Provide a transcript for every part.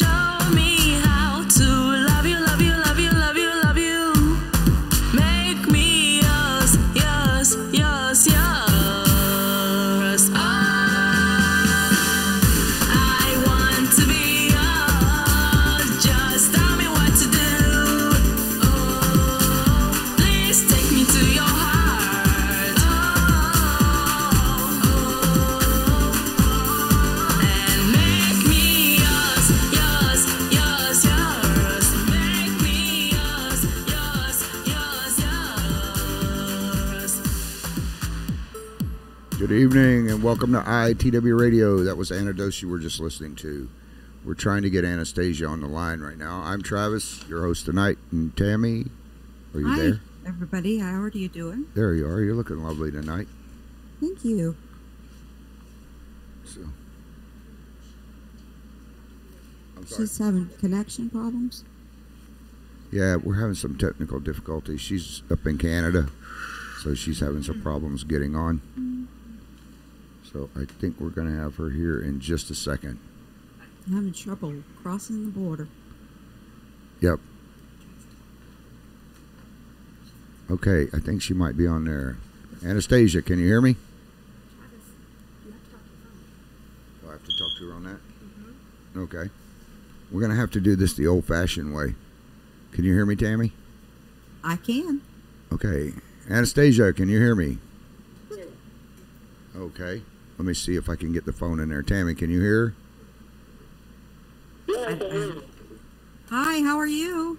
Show me how to love you, love you, love you, love you, love you. Make me yours, yours, yours, yours. Oh, I want to be yours. Just tell me what to do. Oh, please take me to your heart. And make me yours, yours, yours, yours. Make me yours, yours, yours, yours. Good evening and welcome to IITW Radio. That was Anydos you were just listening to. We're trying to get Anastasia on the line right now. I'm Travis, your host tonight, and Tammy, are you Hi, there? everybody. How are you doing? There you are. You're looking lovely tonight. Thank you. So, I'm sorry. She's having connection problems. Yeah, we're having some technical difficulties. She's up in Canada, so she's having some problems getting on. So I think we're going to have her here in just a second. I'm having trouble crossing the border. Yep. Okay, I think she might be on there. Anastasia, can you hear me? Do I have to talk to her on that? Okay. We're going to have to do this the old-fashioned way. Can you hear me, Tammy? I can. Okay. Anastasia, can you hear me? Okay. Let me see if I can get the phone in there. Tammy, can you hear her? Hi, how are you?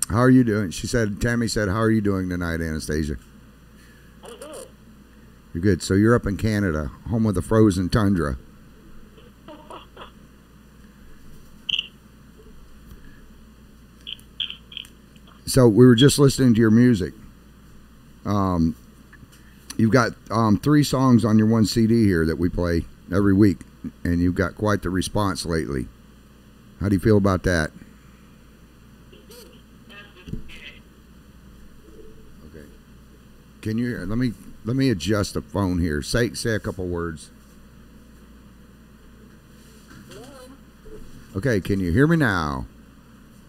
How are you doing? Tammy said, how are you doing tonight, Anastasia? I'm good. You're good. So you're up in Canada, home of the frozen tundra. So we were just listening to your music. You've got 3 songs on your one CD here that we play every week, and you've got quite the response lately. How do you feel about that? Okay. Can you let me adjust the phone here. Say a couple words. Okay, can you hear me now?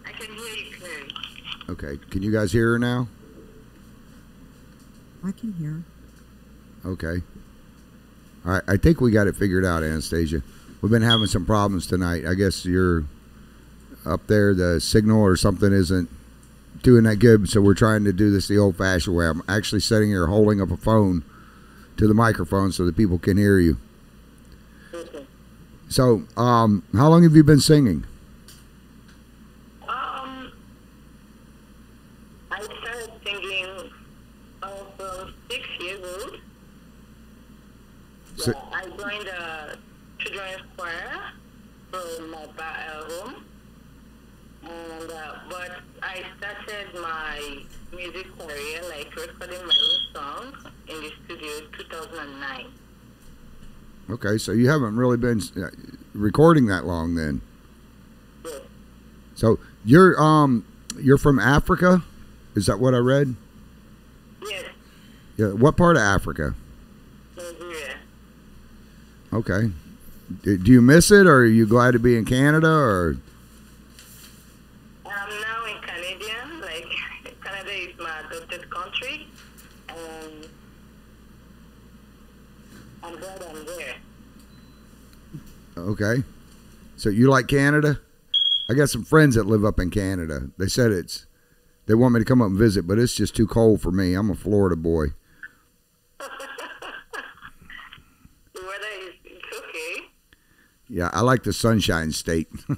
I can hear you clearly. Okay, can you guys hear her now? I can hear. Okay. All right, I think we got it figured out, Anastasia. We've been having some problems tonight. I guess you're up there, the signal or something isn't doing that good, so we're trying to do this the old-fashioned way. I'm actually sitting here holding up a phone to the microphone so that people can hear you. Okay. So, how long have you been singing? I started singing from 6 years old. So- I joined a children's choir from my home. And, but I started my music career, like recording my own songs in the studio in 2009. Okay, so you haven't really been recording that long then. Yes. So you're from Africa? Is that what I read? Yes, Yeah. What part of Africa? Nigeria. Okay. Do you miss it, or are you glad to be in Canada, or? I'm now in Canadian, like Canada is my adopted country, and I'm glad I'm there. Okay. So you like Canada? I got some friends that live up in Canada. They said they want me to come up and visit, but it's just too cold for me. I'm a Florida boy. The weather is it's okay. Yeah, I like the Sunshine State. Yeah.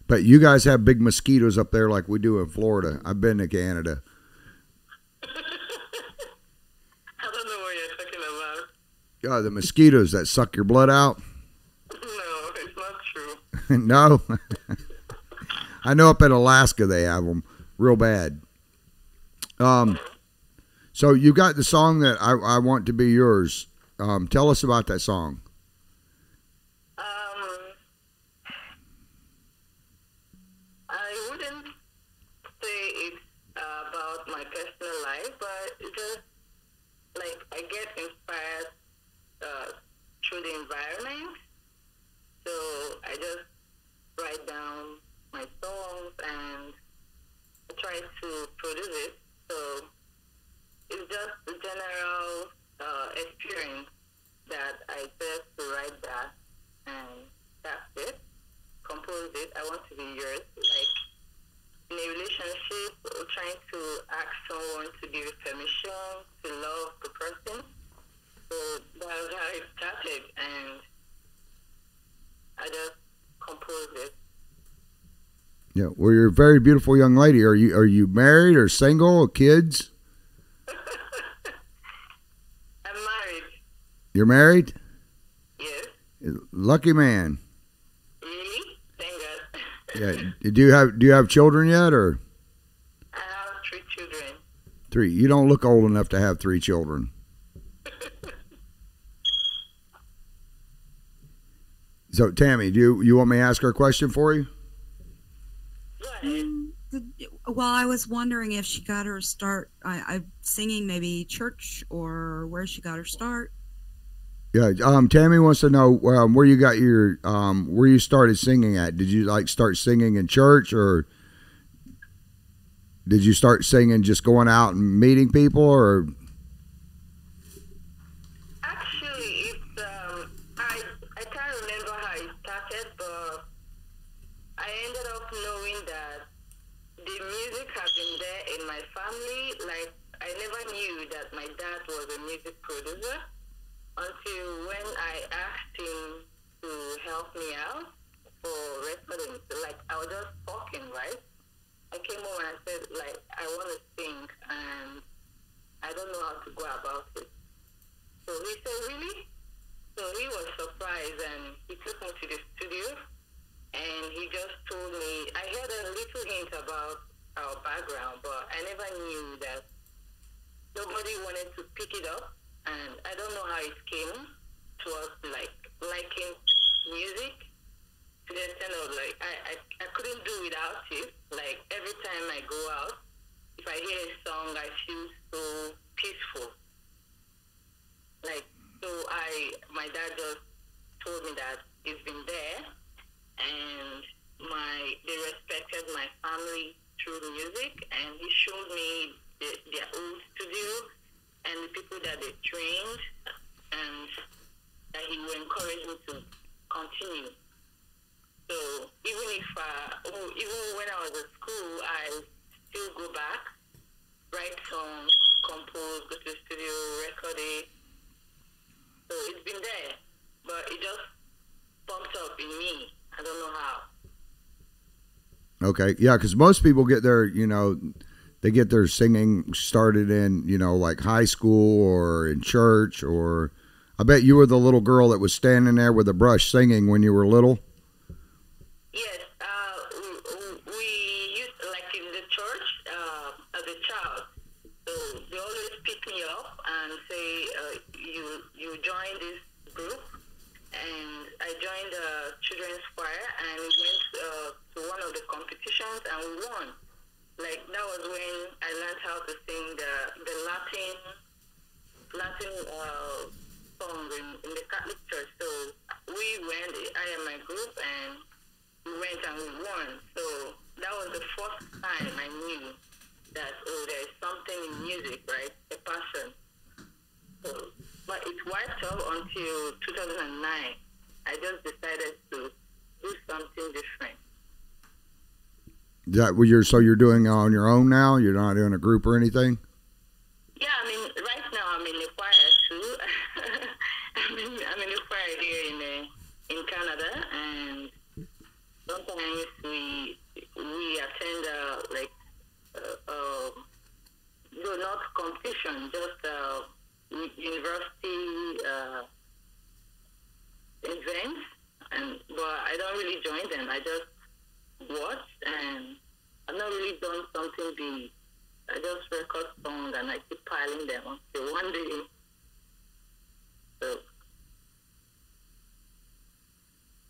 But you guys have big mosquitoes up there like we do in Florida. I've been to Canada. I don't know what you're talking about. The mosquitoes that suck your blood out? No, it's not true. No. I know up in Alaska they have them real bad. So you got the song that I Want to Be Yours. Tell us about that song. I wouldn't say it's about my personal life, but it's just like I get inspired through the environment experience that I just write that and that's it. Compose it. I want to be yours. Like in a relationship, or trying to ask someone to give you permission to love the person. So that was how it started, and I just composed it. Yeah. Well, you're a very beautiful young lady. Are you married or single or kids? I'm married. You're married? Yes. Lucky man. Really? Thank God. Yeah. Do you have children yet, or? I have 3 children. 3. You don't look old enough to have 3 children. So, Tammy, do you want me to ask her a question for you? Go ahead. Well, I was wondering if she got her start I singing, maybe church, or where she got her start. Yeah. Tammy wants to know where you got your where you started singing at. Did you like start singing in church, or did you start singing just going out and meeting people, or? Actually, it's I can't remember how it started, but I ended up knowing that the music has been there in my family. Like I never knew that my dad was a music producer until when I asked him to help me out for recording. Like I was just talking, right? I came home and I said, like, I want to sing and I don't know how to go about it. So he said, really? So he was surprised and he took me to the studio and he just told me, I had a little hint about our background, but I never knew that nobody wanted to pick it up. And I don't know how it came to us, like, liking music to the extent of, like, I couldn't do without it. Like, every time I go out, if I hear a song, I feel so peaceful. Like, so my dad just told me that it's been there, and they respected my family through music, and he showed me their old studio and the people that they trained, and that he will encourage me to continue. So even when I was at school, I still go back, write songs, compose, go to the studio, record it. So it's been there, but it just bumped up in me. I don't know how. Okay, yeah, because most people get their, they get their singing started in, like high school or in church, or I bet you were the little girl that was standing there with a brush singing when you were little. Yes, we used, like in the church, as a child, so they always pick me up and say, you join this group, and I joined the children's choir, and we went to one of the competitions, and we won. Like, that was when I learned how to sing the Latin songs in the Catholic Church. So we went, I and my group, and we went and we won. So that was the first time I knew that, there's something in music, right? A passion. So, but it wiped up until 2009. I just decided to do something different. So you're doing it on your own now? You're not in a group or anything? Yeah, I mean, right now I'm in the choir too. I'm in the choir here in Canada, and sometimes we attend no, not competition, just university events, but I don't really join them. I just watch, and I've not really done something big. I just record songs and I keep piling them until one day. So.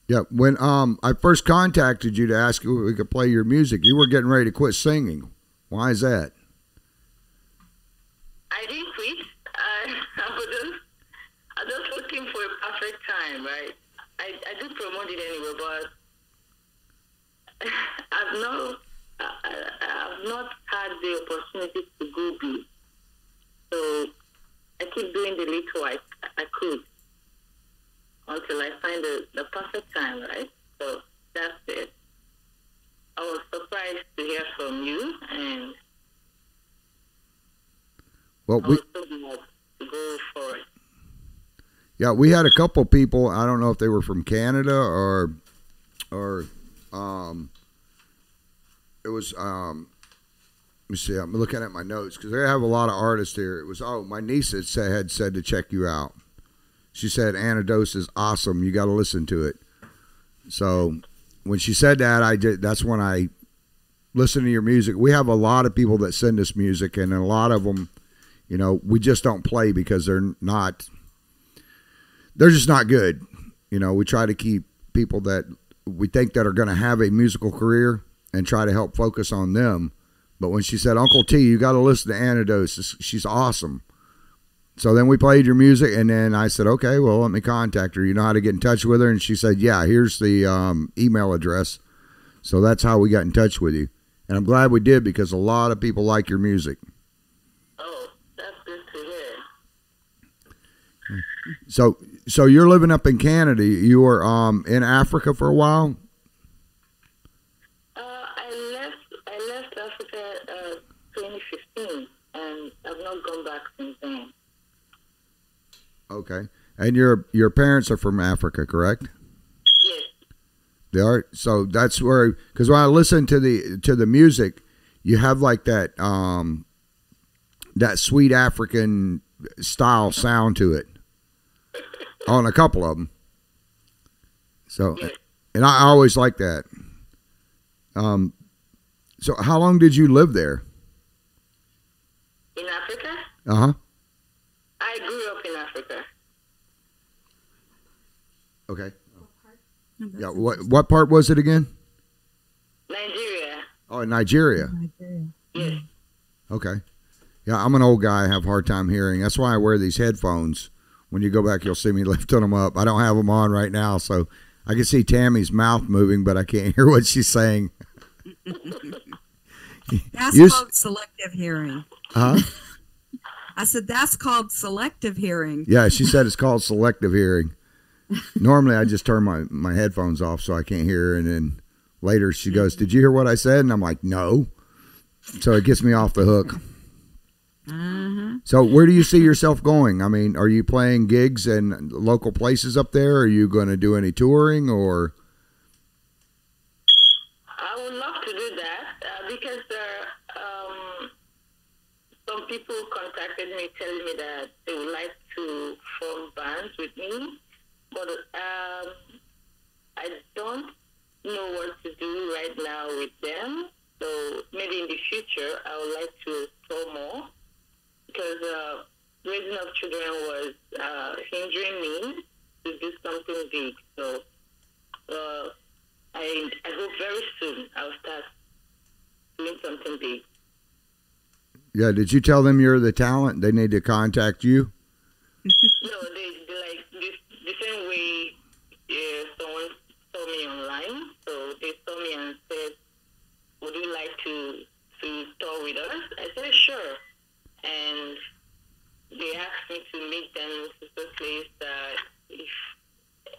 Yeah, when I first contacted you to ask if we could play your music, you were getting ready to quit singing. Why is that? I didn't quit. I was just looking for a perfect time, right? I do promote it anyway, but I've not had the opportunity to go big. So I keep doing the little I could until I find the perfect time, right? So that's it. I was surprised to hear from you, and Well, I was so glad to go for it. yeah, we had a couple people. I don't know if they were from Canada or it was let me see. I'm looking at my notes because they have a lot of artists here. It was my niece had said to check you out. She said Anydos is awesome. You got to listen to it. So when she said that, that's when I listened to your music. We have a lot of people that send us music, and a lot of them, we just don't play because they're just not good. We try to keep people that we think that are going to have a musical career and try to help focus on them. But when she said, Uncle T, you got to listen to Anydos. She's awesome. So then we played your music, and then I said, okay, well, let me contact her. You know how to get in touch with her? And she said, yeah, here's the email address. So that's how we got in touch with you. And I'm glad we did because a lot of people like your music. Oh, that's good to hear. So you're living up in Canada. You were in Africa for a while? I left Africa 2015, and I've not gone back since then. Okay. And your parents are from Africa, correct? Yes. They are. So that's where, because when I listen to the music, you have like that that sweet African style sound to it on a couple of them. So, Yes. and I always like that. So how long did you live there? In Africa? Uh-huh. I grew up in Africa. Okay. Yeah. What part was it again? Nigeria. Oh, in Nigeria. Yes. Okay. Yeah, I'm an old guy. I have a hard time hearing. That's why I wear these headphones. When you go back, you'll see me lifting them up. I don't have them on right now, so I can see Tammy's mouth moving, but I can't hear what she's saying. That's called selective hearing. Huh? I said that's called selective hearing. Yeah, she said it's called selective hearing. Normally, I just turn my headphones off so I can't hear, and then later she goes, "Did you hear what I said?" And I'm like, "No." So it gets me off the hook. So where do you see yourself going? I mean, are you playing gigs in local places up there? Are you going to do any touring or? I would love to do that because some people contacted me telling me that they would like to form bands with me, but I don't know what to do right now with them. So maybe in the future, I would like to explore more because raising of children was hindering me to do something big. So I hope very soon I'll start doing something big. Yeah, did you tell them you're the talent? They need to contact you? No, they like the same way someone saw me online. So they saw me and said, would you like to tour with us? I said, sure. And they asked me to meet them to the place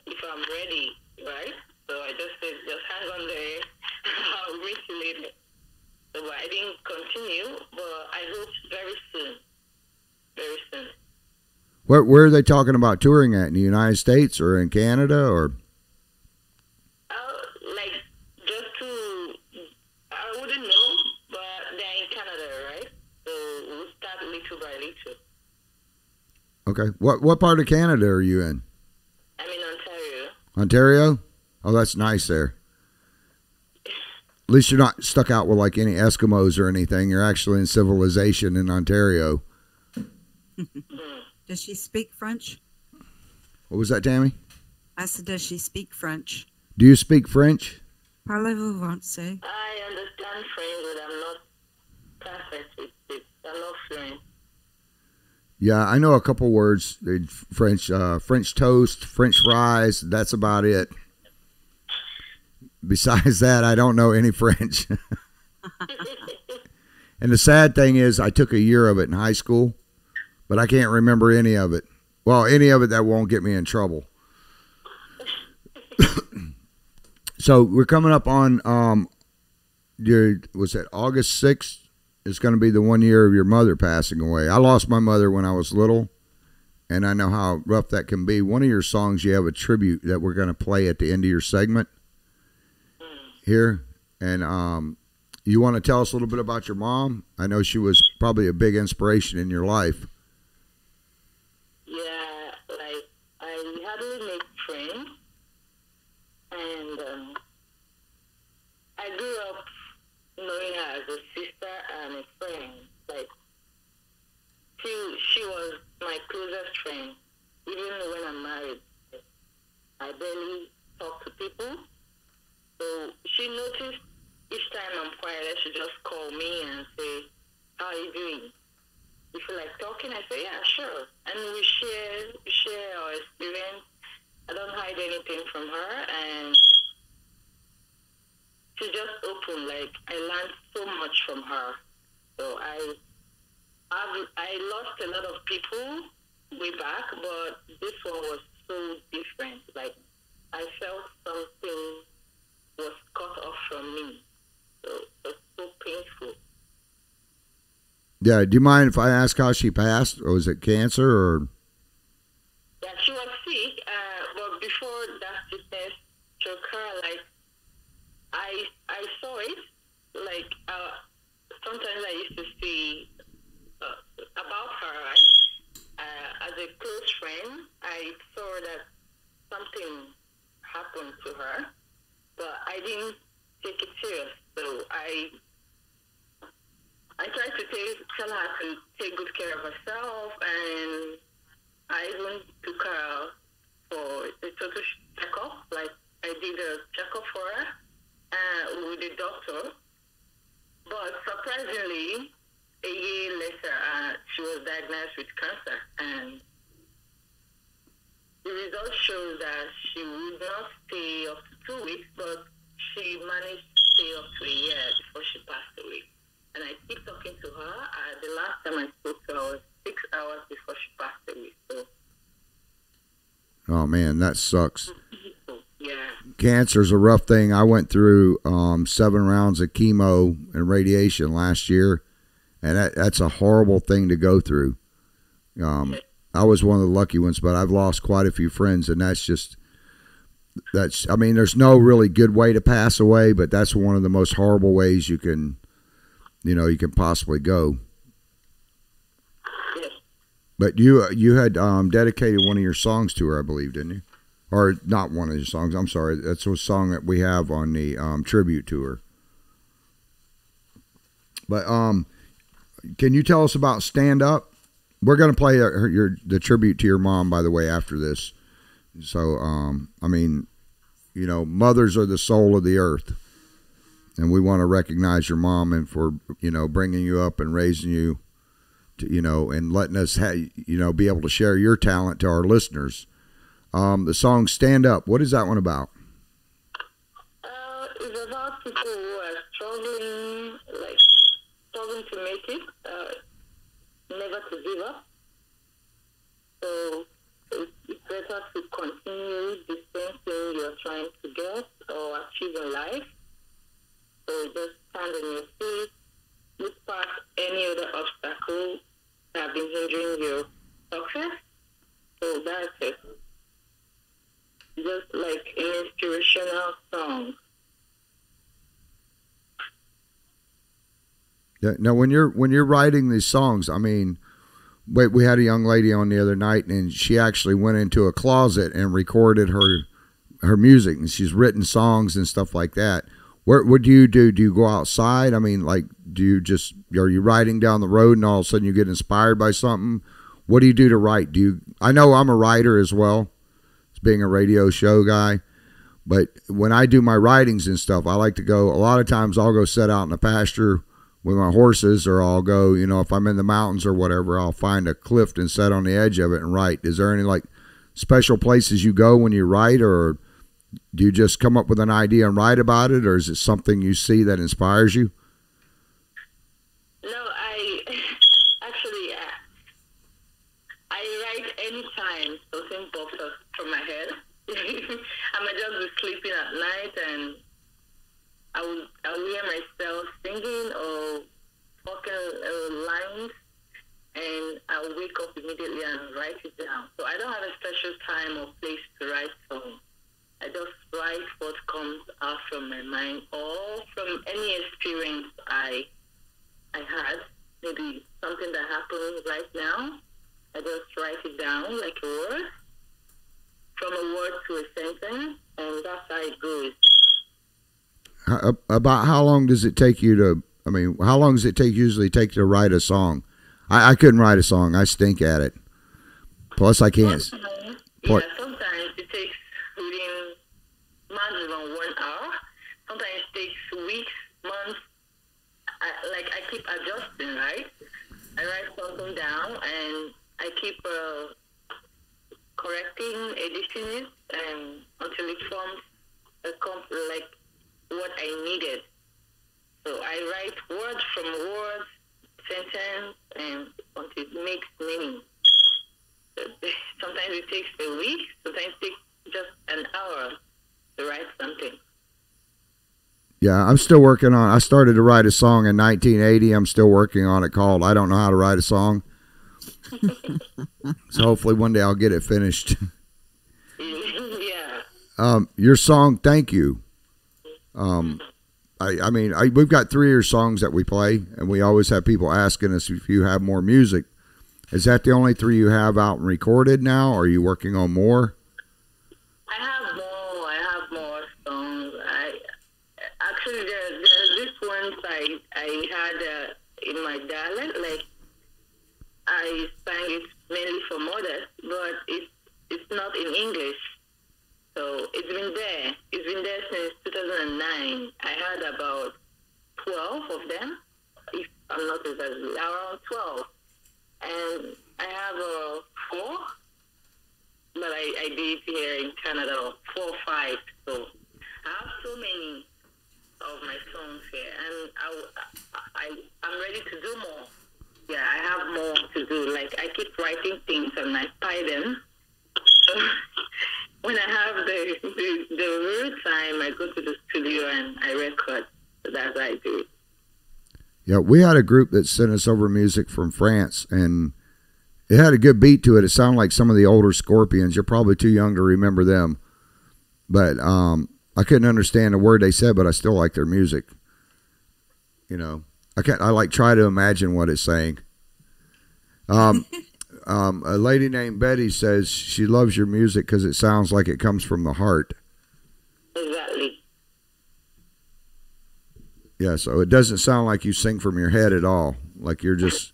if I'm ready, right? So I just said, just hang on there. I'll meet you later. So I didn't continue, but I hope very soon. Very soon. Where are they talking about touring at? In the United States or in Canada or? Like, just to, I wouldn't know, but they're in Canada, right? So we'll start little by little. Okay. What part of Canada are you in? I'm in Ontario. Ontario? Oh, that's nice there. At least you're not stuck out with like any Eskimos or anything. You're actually in civilization in Ontario. Does she speak French? What was that, Tammy? I said, does she speak French? Do you speak French? Parlez-vous français? I understand French, but I'm not perfect with it. I'm not fluent. Yeah, I know a couple words. French, French toast, French fries. That's about it. Besides that, I don't know any French. And the sad thing is, I took a year of it in high school, but I can't remember any of it. Well, any of it that won't get me in trouble. So we're coming up on was it August 6th? It's going to be the 1 year of your mother passing away. I lost my mother when I was little, and I know how rough that can be. One of your songs, you have a tribute that we're going to play at the end of your segment here, and you want to tell us a little bit about your mom? I know she was probably a big inspiration in your life. Yeah, like I hardly make friends, and I grew up knowing her as a sister and a friend. Like she was my closest friend. Even when I'm married, I barely talk to people. So she noticed each time I'm quiet, she just call me and say, "How are you doing? You feel like talking?" I say, "Yeah, sure." And we share our experience. I don't hide anything from her, and she's just open. Like I learned so much from her. So I lost a lot of people way back, but this one was so different. Like I felt something was cut off from me. So it's so painful. Yeah, do you mind if I ask how she passed? Or was it cancer or? Yeah, she was sick, but before that sickness took her, like I saw it. Like sometimes I used to see about her, right? As a close friend, I saw that something happened to her, but I didn't take it serious. So I tried to tell her to take good care of herself, and I even took her for a total checkup. Like I did a checkup for her with the doctor, but surprisingly, a year later, she was diagnosed with cancer, and the result shows that she would not stay up to 2 weeks, but she managed to stay up to a year before she passed away. And I keep talking to her. The last time I spoke to her was 6 hours before she passed away. So, Oh man, that sucks. yeah. Cancer's a rough thing. I went through 7 rounds of chemo and radiation last year, and that's a horrible thing to go through. I was one of the lucky ones, but I've lost quite a few friends, and I mean, there's no really good way to pass away, but that's one of the most horrible ways you can possibly go. Yes. But you had dedicated one of your songs to her, I believe, didn't you? Or not one of your songs. I'm sorry. That's a song that we have on the tribute to her. But can you tell us about Stand Up? We're going to play the tribute to your mom, by the way, after this. So, I mean, mothers are the soul of the earth. And we want to recognize your mom and for, bringing you up and raising you to, and letting us, be able to share your talent to our listeners. The song Stand Up, what is that one about? It's about people who are struggling to make it, never to give up. So it's better to continue the same thing you're trying to get or achieve in life. So just stand on your feet, look past any other obstacle that have been hindering your success. So that's it. Just like an inspirational song. Yeah. Now, when you're writing these songs, I mean, we had a young lady on the other night, and she actually went into a closet and recorded her music, and she's written songs and stuff like that. What do you do? Do you go outside? I mean, like, are you riding down the road and all of a sudden you get inspired by something? What do you do to write? I know I'm a writer as well, being a radio show guy, but when I do my writings and stuff, I like to go, a lot of times I'll go sit out in the pasture with my horses, or I'll go, if I'm in the mountains or whatever, I'll find a cliff and sit on the edge of it and write. Is there any special places you go when you write, or do you just come up with an idea and write about it, or is it something you see that inspires you? No, I actually, time something pops up from my head. I might just be sleeping at night and I'll hear myself singing or talking lines, and I'll wake up immediately and write it down. So I don't have a special time or place to write songs. I just write what comes out from my mind or from any experience I had, maybe something that happened right now. I just write it down like a word, from a word to a sentence, and that's how it goes. About how long does it take you to, how long does it usually take to write a song? I couldn't write a song. I stink at it. Plus, I can't. Sometimes it takes within maximum 1 hour. Sometimes it takes weeks, months. I keep adjusting, right? I write something down and I keep correcting, editing it, and until it forms like what I needed. So I write word from word, sentence, and until it makes meaning. Sometimes it takes a week, sometimes it takes just an hour to write something. Yeah, I'm still working on. I started to write a song in 1980. I'm still working on it called "I Don't Know How to Write a Song." So hopefully one day I'll get it finished. Yeah. Your song, "Thank You." We've got 3 of your songs that we play, and we always have people asking us if you have more music. Is that the only 3 you have out and recorded now? Or are you working on more? I have more songs. Actually, there's this one I had in my dialect. Like, I sang it mainly for mothers, but it's not in English. So it's been there. It's been there since 2009. I had about 12 of them, if I'm not exactly, around 12. And I have 4, but I did here in Canada, 4 or 5. So I have so many of my songs here, and I'm ready to do more. Yeah, I have more to do. Like, I keep writing things and I tie them. So when I have the real time, I go to the studio and I record. So that's what I do. Yeah, we had a group that sent us over music from France, and it had a good beat to it. It sounded like some of the older Scorpions. You're probably too young to remember them. But I couldn't understand a word they said, but I still like their music. You know, I try to imagine what it's saying. A lady named Betty says she loves your music because it sounds like it comes from the heart. Exactly. Yeah, so it doesn't sound like you sing from your head at all. Like you're just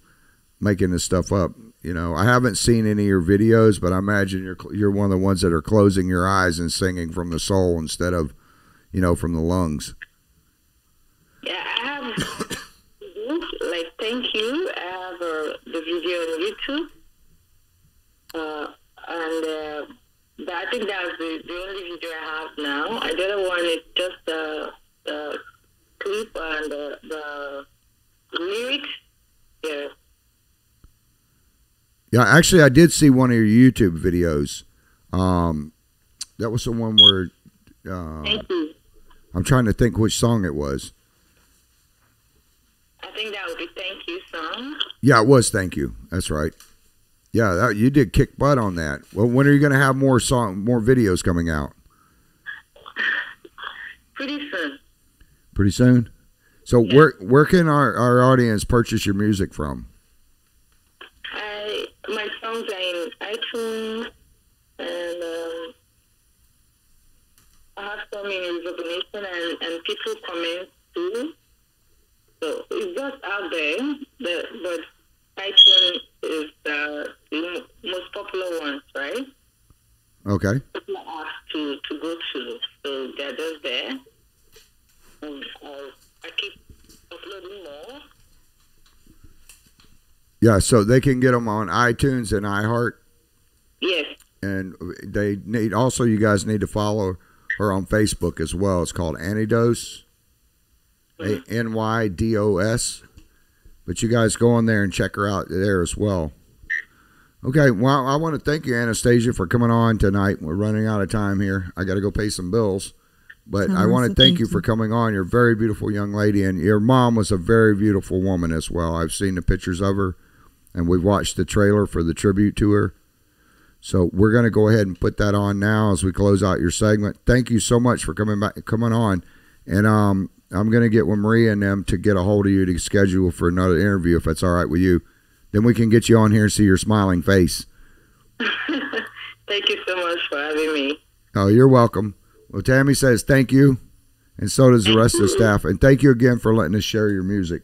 making this stuff up. You know, I haven't seen any of your videos, but I imagine you're one of the ones that are closing your eyes and singing from the soul instead of, from the lungs. Yeah, I have like Thank You. I have the video on YouTube, and I think that's the only video I have now. And the other one is just the clip and the lyrics. Yeah. Yeah, actually, I did see one of your YouTube videos. That was the one where Thank You. I'm trying to think which song it was. I think that would be Thank You song. Yeah, it was Thank You. That's right. Yeah, you did kick butt on that. Well, when are you going to have more videos coming out? Pretty soon. Pretty soon? So Yeah. where can our audience purchase your music from? My songs are in iTunes, and I have some in recognition, and people comment too. So it's just out there, but iTunes is the most popular one, right? Okay. People ask to go to, so they're just there. And I keep uploading more. Yeah, so they can get them on iTunes and iHeart. Yes. And you guys need to follow her on Facebook as well. It's called Anydos, Anydos. But you guys go on there and check her out there as well. Okay, well, I want to thank you, Anastasia, for coming on tonight. We're running out of time here. I got to go pay some bills. But I want to thank you for coming on. You're a very beautiful young lady, and your mom was a very beautiful woman as well. I've seen the pictures of her, and we've watched the trailer for the tribute to her. So we're going to go ahead and put that on now as we close out your segment. Thank you so much for coming on. And I'm going to get with Maria and them to get a hold of you to schedule for another interview, if that's all right with you. Then we can get you on here and see your smiling face. Thank you so much for having me. Oh, you're welcome. Well, Tammy says thank you, and so does the rest of the staff. And thank you again for letting us share your music.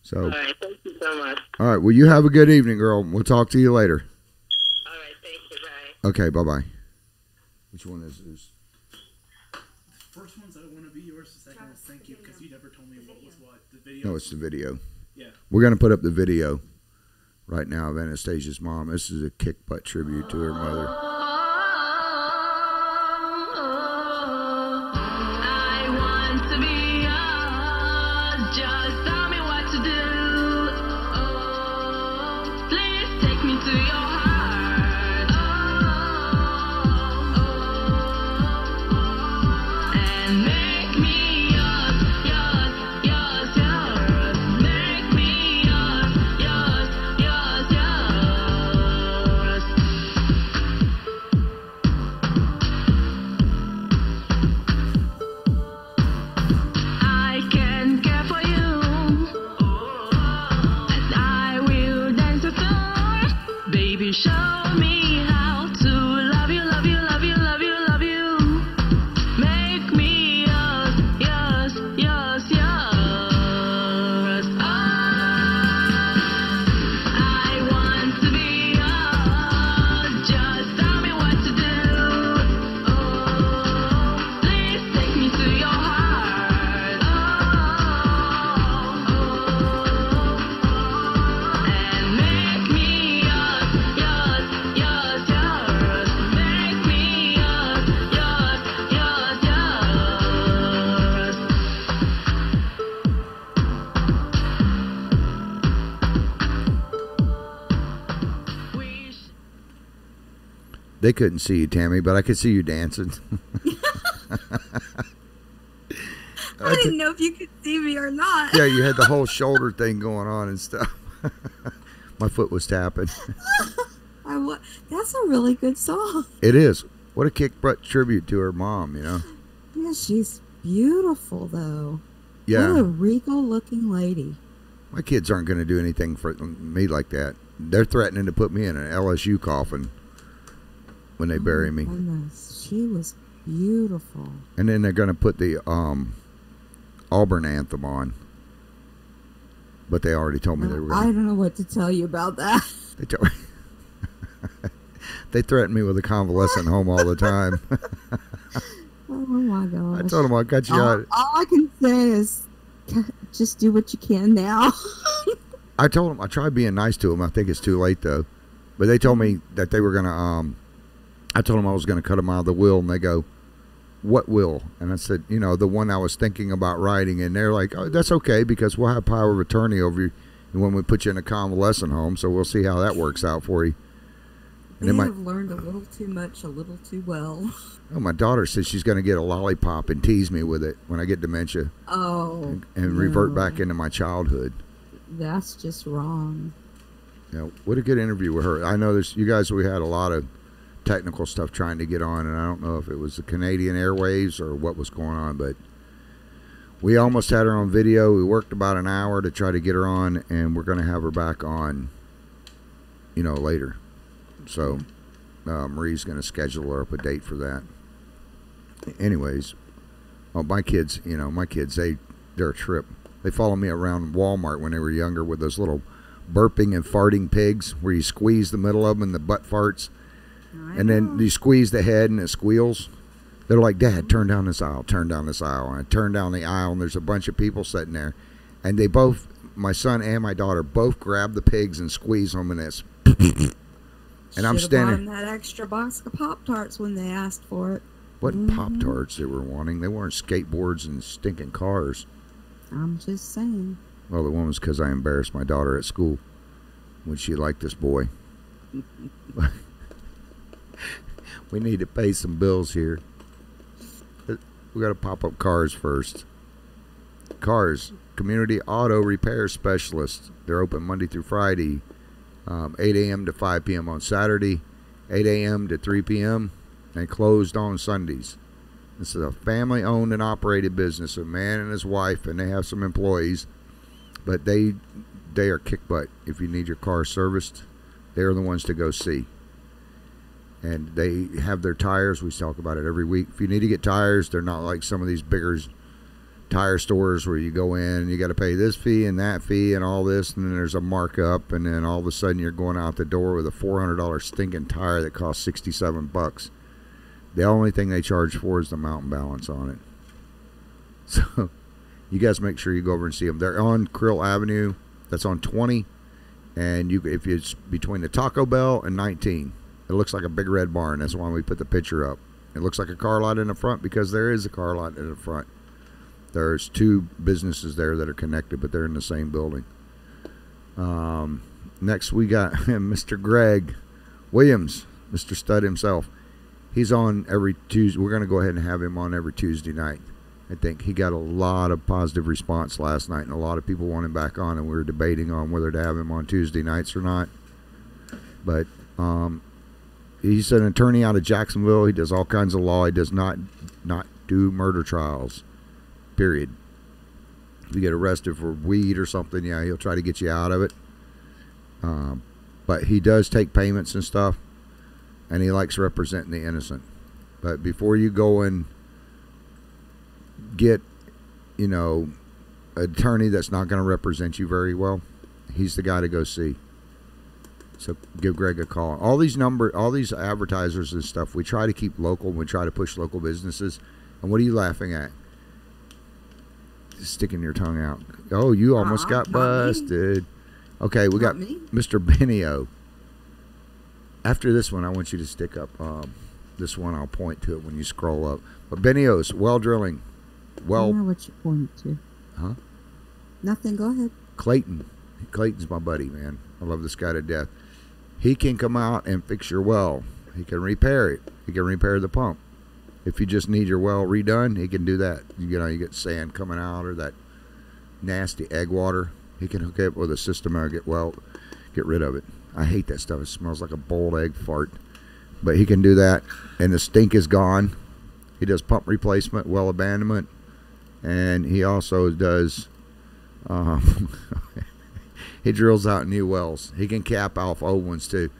So, all right, thank you so much. All right, well, you have a good evening, girl. We'll talk to you later. All right, thank you. Bye. Okay, bye-bye. Which one is this? The first one's I Want to Be Yours. The second one's Thank You, because you never told me what was what. The video. No, it's the video. Yeah. We're going to put up the video right now of Anastasia's mom. This is a kick butt tribute to her mother. They couldn't see you, Tammy, but I could see you dancing. I didn't know if you could see me or not. Yeah, you had the whole shoulder thing going on and stuff. My foot was tapping. That's a really good song. It is. What a kick butt tribute to her mom, you know? Yeah, she's beautiful, though. Yeah. What a regal looking lady. My kids aren't going to do anything for me like that. They're threatening to put me in an LSU coffin when they bury me. Goodness. She was beautiful. And then they're going to put the Auburn anthem on. But they already told me they were going to. I don't know what to tell you about that. They told me. They threaten me with a convalescent home all the time. Oh my gosh. I told them I'll cut you out. All I can say is just do what you can now. I told them, I tried being nice to them. I think it's too late though. But they told me that they were going to, I told them I was going to cut them out of the will, and they go, what will? And I said, you know, the one I was thinking about writing. And they're like, oh, that's okay, because we'll have power of attorney over you when we put you in a convalescent home, so we'll see how that works out for you. And they have learned a little too much, a little too well. Oh, my daughter says she's going to get a lollipop and tease me with it when I get dementia. Oh. And revert back into my childhood. That's just wrong. Yeah, what a good interview with her. I know you guys, we had a lot of technical stuff trying to get on, and I don't know if it was the Canadian Airwaves or what was going on, but we almost had her on video. We worked about an hour to try to get her on, and we're going to have her back on, later. So Marie's going to schedule her up a date for that. Anyways, my kids, they're a trip. They follow me around Walmart when they were younger with those little burping and farting pigs where you squeeze the middle of them and the butt farts. And then you squeeze the head and it squeals. They're like, Dad, turn down this aisle, turn down this aisle. And I turn down the aisle, and there's a bunch of people sitting there. And they both, my son and my daughter, both grab the pigs and squeeze them, and it's... And I'm standing... bought them that extra box of Pop-Tarts when they asked for it. What Pop-Tarts they were wanting? They weren't skateboards and stinking cars. I'm just saying. Well, the one was because I embarrassed my daughter at school when she liked this boy. We need to pay some bills here. We got to pop up Cars first. Cars, Community Auto Repair Specialist. They're open Monday through Friday, 8 a.m. to 5 p.m. on Saturday, 8 a.m. to 3 p.m., and closed on Sundays. This is a family-owned and operated business, a man and his wife, and they have some employees, but they are kick butt. If you need your car serviced, they're the ones to go see. And they have their tires. We talk about it every week. If you need to get tires, they're not like some of these bigger tire stores where you go in and you got to pay this fee and that fee and all this, and then there's a markup, and then all of a sudden you're going out the door with a $400 stinking tire that costs $67. The only thing they charge for is the mountain balance on it. So you guys make sure you go over and see them. They're on Krill Avenue. That's on 20, and if it's between the Taco Bell and 19. It looks like a big red barn. That's why we put the picture up. It looks like a car lot in the front because there is a car lot in the front. There's two businesses there that are connected, but they're in the same building. Next, we got Mr. Greg Williams, Mr. Stud himself. He's on every Tuesday. We're going to go ahead and have him on every Tuesday night. I think he got a lot of positive response last night, and a lot of people want him back on, and we were debating on whether to have him on Tuesday nights or not. But he's an attorney out of Jacksonville. He does all kinds of law. He does not do murder trials, period. If you get arrested for weed or something, yeah, he'll try to get you out of it. But he does take payments and stuff, and he likes representing the innocent. But before you go and get, an attorney that's not going to represent you very well, he's the guy to go see. So give Greg a call. All these advertisers and stuff, we try to keep local. We try to push local businesses. And what are you laughing at? Sticking your tongue out. Oh, you almost got busted. Me. Okay, we got Mr. Benio. After this one, I want you to stick up this one. I'll point to it when you scroll up. But Benio's well drilling. Well, I don't know what you pointed to. Huh? Nothing. Go ahead. Clayton. Clayton's my buddy, man. I love this guy to death. He can come out and fix your well. He can repair it. He can repair the pump. If you just need your well redone, he can do that. You get sand coming out or that nasty egg water. He can hook it up with a system and get rid of it. I hate that stuff. It smells like a boiled egg fart. But he can do that, and the stink is gone. He does pump replacement, well abandonment, and he also does he drills out new wells. He can cap off old ones too.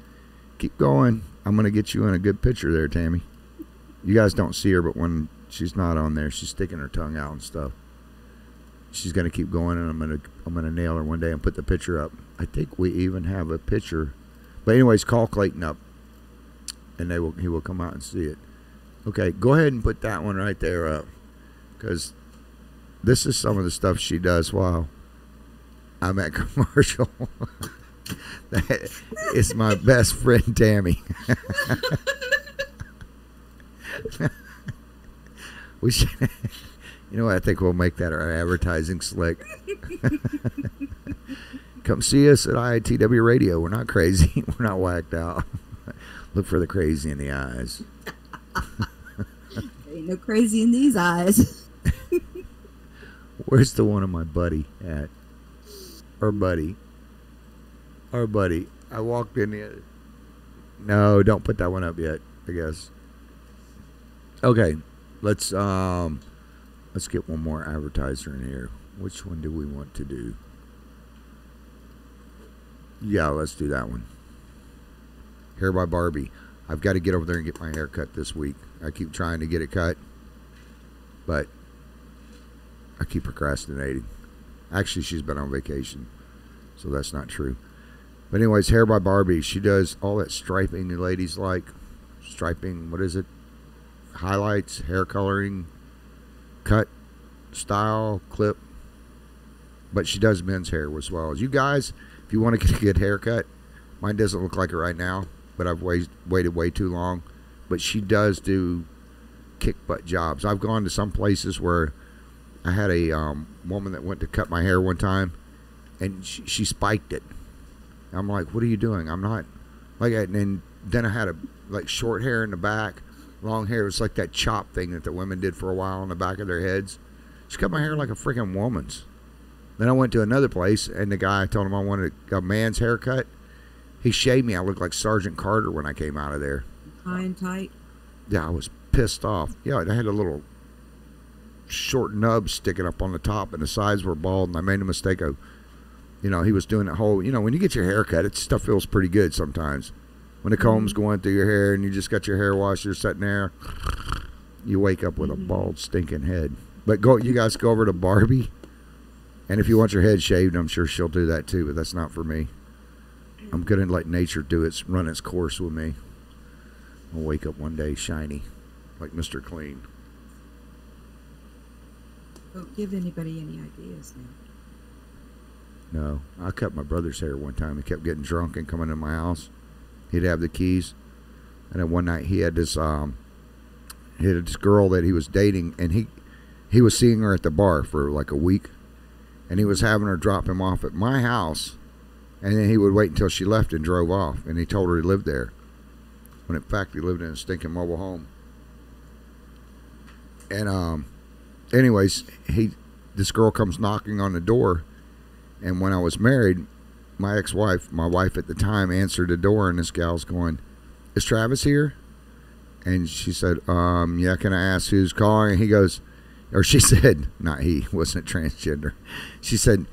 Keep going. I'm going to get you in a good picture there, Tammy. You guys don't see her, but when she's not on there, she's sticking her tongue out and stuff. She's going to keep going, and I'm gonna nail her one day and put the picture up. I think we even have a picture. But anyways, call Clayton up, and he will come out and see it. Okay, go ahead and put that one right there up, because this is some of the stuff she does while I'm at commercial. That is my best friend Tammy. We should, I think we'll make that our advertising slick. Come see us at IITW Radio. We're not crazy. We're not whacked out. Look for the crazy in the eyes. Ain't no crazy in these eyes. Where's the one of my buddy at? Our buddy. I walked in the... No, don't put that one up yet, I guess. Okay, let's get one more advertiser in here. Which one do we want to do? Yeah, let's do that one. Hair by Barbie. I've got to get over there and get my hair cut this week. I keep trying to get it cut, but I keep procrastinating. Actually, she's been on vacation, so that's not true. But anyways, Hair by Barbie. She does all that striping the ladies like. Striping, what is it? Highlights, hair coloring, cut, style, clip. But she does men's hair as well. You guys, if you want to get a good haircut, mine doesn't look like it right now, but I've waited way too long. But she does do kick butt jobs. I've gone to some places where I had a woman that went to cut my hair one time, and she spiked it. I'm like, what are you doing? I'm not And then I had like short hair in the back, long hair. It was like that chop thing that the women did for a while on the back of their heads. She cut my hair like a freaking woman's. Then I went to another place, and the guy, I told him I wanted a man's haircut. He shaved me. I looked like Sergeant Carter when I came out of there. High and tight. Yeah, I was pissed off. Yeah, I had a little short nub sticking up on the top, and the sides were bald, and I made a mistake of, he was doing that whole, when you get your hair cut, stuff feels pretty good sometimes. When the comb's going through your hair, and you just got your hair washed, you're sitting there, you wake up with a bald, stinking head. But you guys go over to Barbie, and if you want your head shaved, I'm sure she'll do that too, but that's not for me. I'm going to let nature run its course with me. I'll wake up one day shiny, like Mr. Clean. Don't give anybody any ideas now. No, I cut my brother's hair one time. He kept getting drunk and coming to my house. He'd have the keys, and then one night he had this girl that he was dating, and he was seeing her at the bar for like a week, and he was having her drop him off at my house, and then he would wait until she left and drove off, and he told her he lived there, when in fact he lived in a stinking mobile home. And anyways, this girl comes knocking on the door, and when I was married, my ex-wife, my wife at the time, answered the door, and this gal's going, "Is Travis here?" And she said, "Yeah, can I ask who's calling?" And he goes, or she said, not he, wasn't transgender. She said,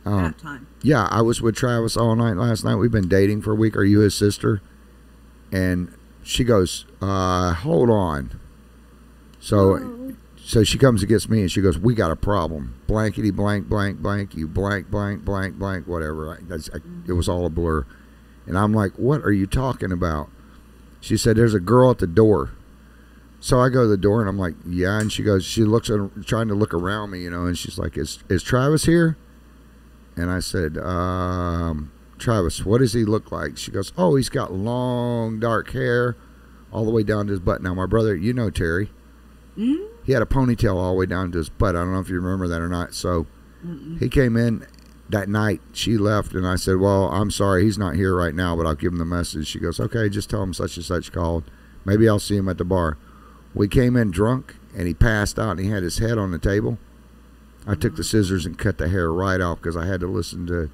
That time. "Yeah, I was with Travis all night last night. We've been dating for a week. Are you his sister?" And she goes, "Hold on." So she comes and gets me, and she goes, "We got a problem. Blankety blank blank blank. You blank blank blank blank whatever." It was all a blur, and I'm like, "What are you talking about?" She said, "There's a girl at the door." So I go to the door, and I'm like, "Yeah." And she goes, she looks, trying to look around me, and she's like, "Is Travis here?" And I said, "Travis, what does he look like?" She goes, "Oh, he's got long dark hair all the way down to his butt." Now my brother, Terry. Mm-hmm. He had a ponytail all the way down to his butt. I don't know if you remember that or not. So he came in that night. She left, and I said, "Well, I'm sorry. He's not here right now, but I'll give him the message." She goes, "Okay, just tell him such and such called. Maybe I'll see him at the bar." We came in drunk, and he passed out, and he had his head on the table. I took the scissors and cut the hair right off because I had to listen to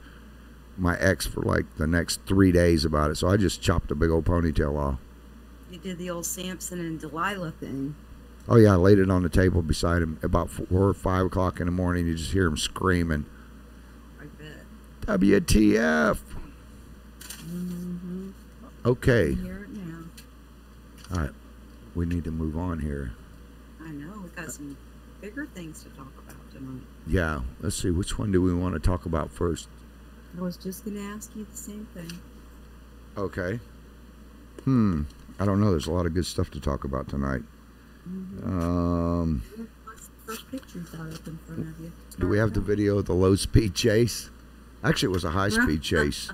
my ex for like the next 3 days about it. So I just chopped a big old ponytail off. You did the old Samson and Delilah thing. Oh, yeah, I laid it on the table beside him about 4 or 5 o'clock in the morning. You just hear him screaming, I bet. WTF. Mm-hmm. Okay. I hear it now. All right. We need to move on here. I know. We got some bigger things to talk about tonight. Yeah. Let's see. Which one do we want to talk about first? I was just going to ask you the same thing. Okay. I don't know. There's a lot of good stuff to talk about tonight. What's the first picture you got up in front of you? Do we have the video of the low-speed chase? Actually, it was a high-speed chase.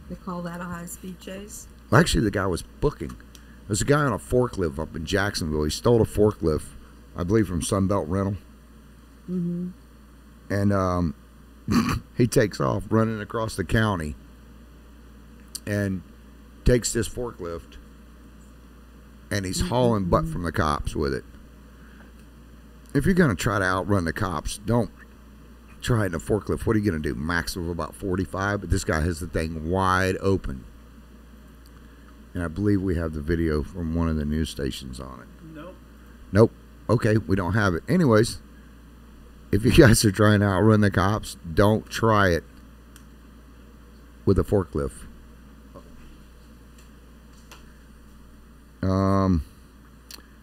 They call that a high-speed chase? Actually, the guy was booking. There's a guy on a forklift up in Jacksonville. He stole a forklift, I believe, from Sunbelt Rental. Mm-hmm. And he takes off running across the county and takes this forklift, and he's hauling butt from the cops with it. If you're going to try to outrun the cops, don't try it in a forklift. What are you going to do? Max of about 45? But this guy has the thing wide open. And I believe we have the video from one of the news stations on it. Nope. Okay, we don't have it. Anyways, if you guys are trying to outrun the cops, don't try it with a forklift.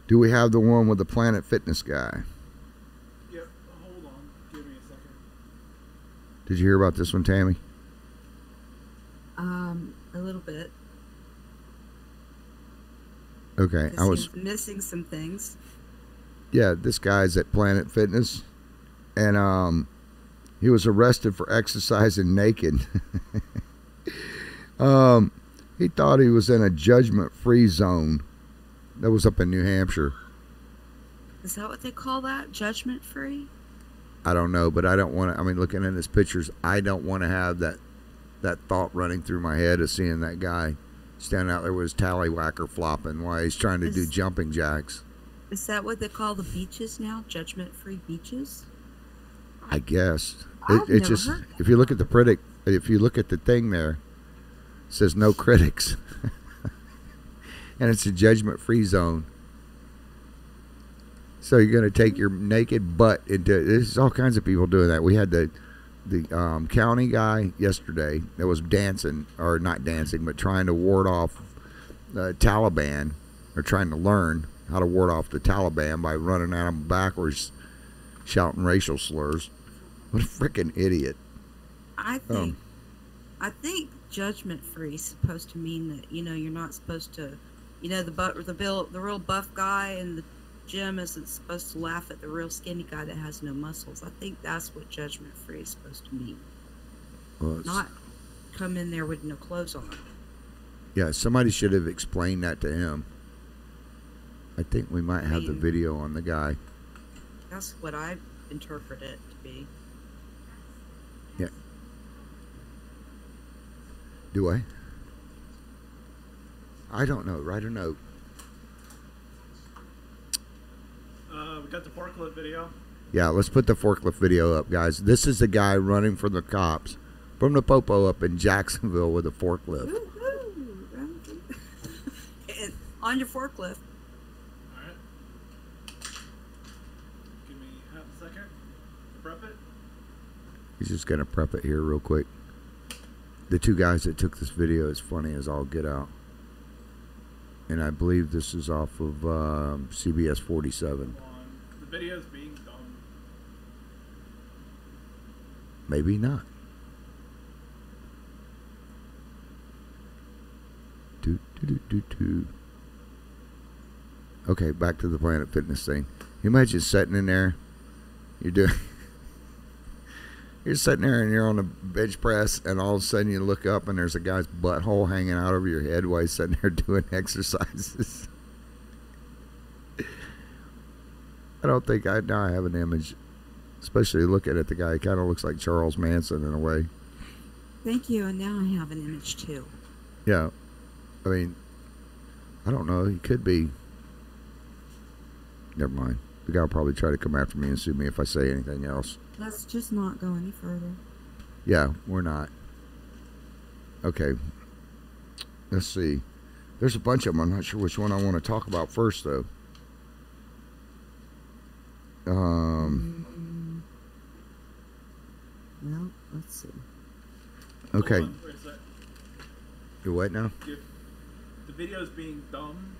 Do we have the one with the Planet Fitness guy? Yep. Hold on. Give me a second. Did you hear about this one, Tammy? A little bit. Okay, I was missing some things. Yeah, this guy's at Planet Fitness, and he was arrested for exercising naked. He thought he was in a judgment-free zone. That was up in New Hampshire. Is that what they call that? Judgment-free? I don't know, but I don't want to. I mean, looking at his pictures, I don't want to have that thought running through my head of seeing that guy standing out there with his tallywhacker flopping while he's trying to do jumping jacks. Is that what they call the beaches now? Judgment-free beaches? I guess. I've It's never just, heard if you look at the thing there, it says no critics. And it's a judgment-free zone. So you're going to take your naked butt into, there's all kinds of people doing that. We had the county guy yesterday that was dancing, or not dancing, but trying to ward off the Taliban, or trying to learn how to ward off the Taliban by running at them backwards, shouting racial slurs. What a freaking idiot. I think judgment-free is supposed to mean that, you're not supposed to, the real buff guy in the gym isn't supposed to laugh at the real skinny guy that has no muscles. I think that's what judgment-free is supposed to mean. Well, Not come in there with no clothes on. yeah, somebody should have explained that to him. I think we might have the video on the guy. That's what I interpret it to be. Yeah. Do I? I don't know. Write a note. We got the forklift video. Yeah, let's put the forklift video up, guys. This is the guy running from the cops from the Popo up in Jacksonville with a forklift. And on your forklift. Alright. Give me half a second to prep it. He's just going to prep it here real quick. The two guys that took this video is funny as all get out. And I believe this is off of CBS 47. The video's being done. Maybe not. Okay, back to the Planet Fitness thing. You imagine sitting in there, you're sitting there and you're on a bench press, and all of a sudden you look up and there's a guy's butthole hanging out over your head while he's sitting there doing exercises. I don't think now I have an image, especially looking at the guy. He kind of looks like Charles Manson in a way. Thank you, and now I have an image too. Yeah, I mean, I don't know. He could be. Never mind. The guy will probably try to come after me and sue me if I say anything else. Let's just not go any further. Yeah, we're not. Okay. Let's see. There's a bunch of them. I'm not sure which one I want to talk about first, though. Well, let's see. Okay. Hold on, wait a sec. You're what now? The video's being done.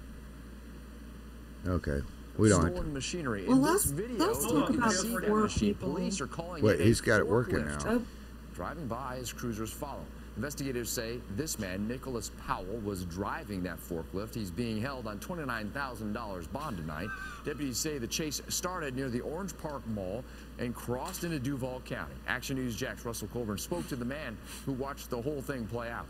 Okay. We don't. Stolen machinery. Well, In let's this video, talk you can about see that four machine. people. Police are calling Wait, it he's a got it working forklift. now. Driving by as cruisers follow. Investigators say this man, Nicholas Powell, was driving that forklift. He's being held on $29,000 bond tonight. Deputies say the chase started near the Orange Park Mall and crossed into Duval County. Action News Jack's Russell Colburn spoke to the man who watched the whole thing play out.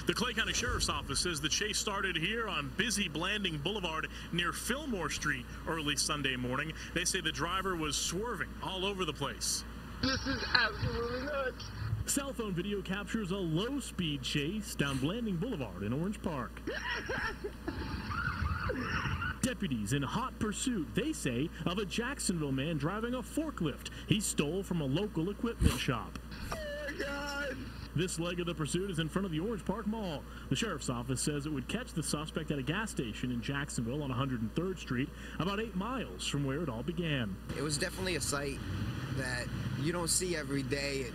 The Clay County Sheriff's Office says the chase started here on busy Blanding Boulevard near Fillmore Street early Sunday morning. They say the driver was swerving all over the place. This is absolutely nuts. Cell phone video captures a low-speed chase down Blanding Boulevard in Orange Park. Deputies in hot pursuit, they say, of a Jacksonville man driving a forklift he stole from a local equipment shop. Oh my God. This leg of the pursuit is in front of the Orange Park Mall. The sheriff's office says it would catch the suspect at a gas station in Jacksonville on 103rd Street, about 8 miles from where it all began. It was definitely a sight that you don't see every day at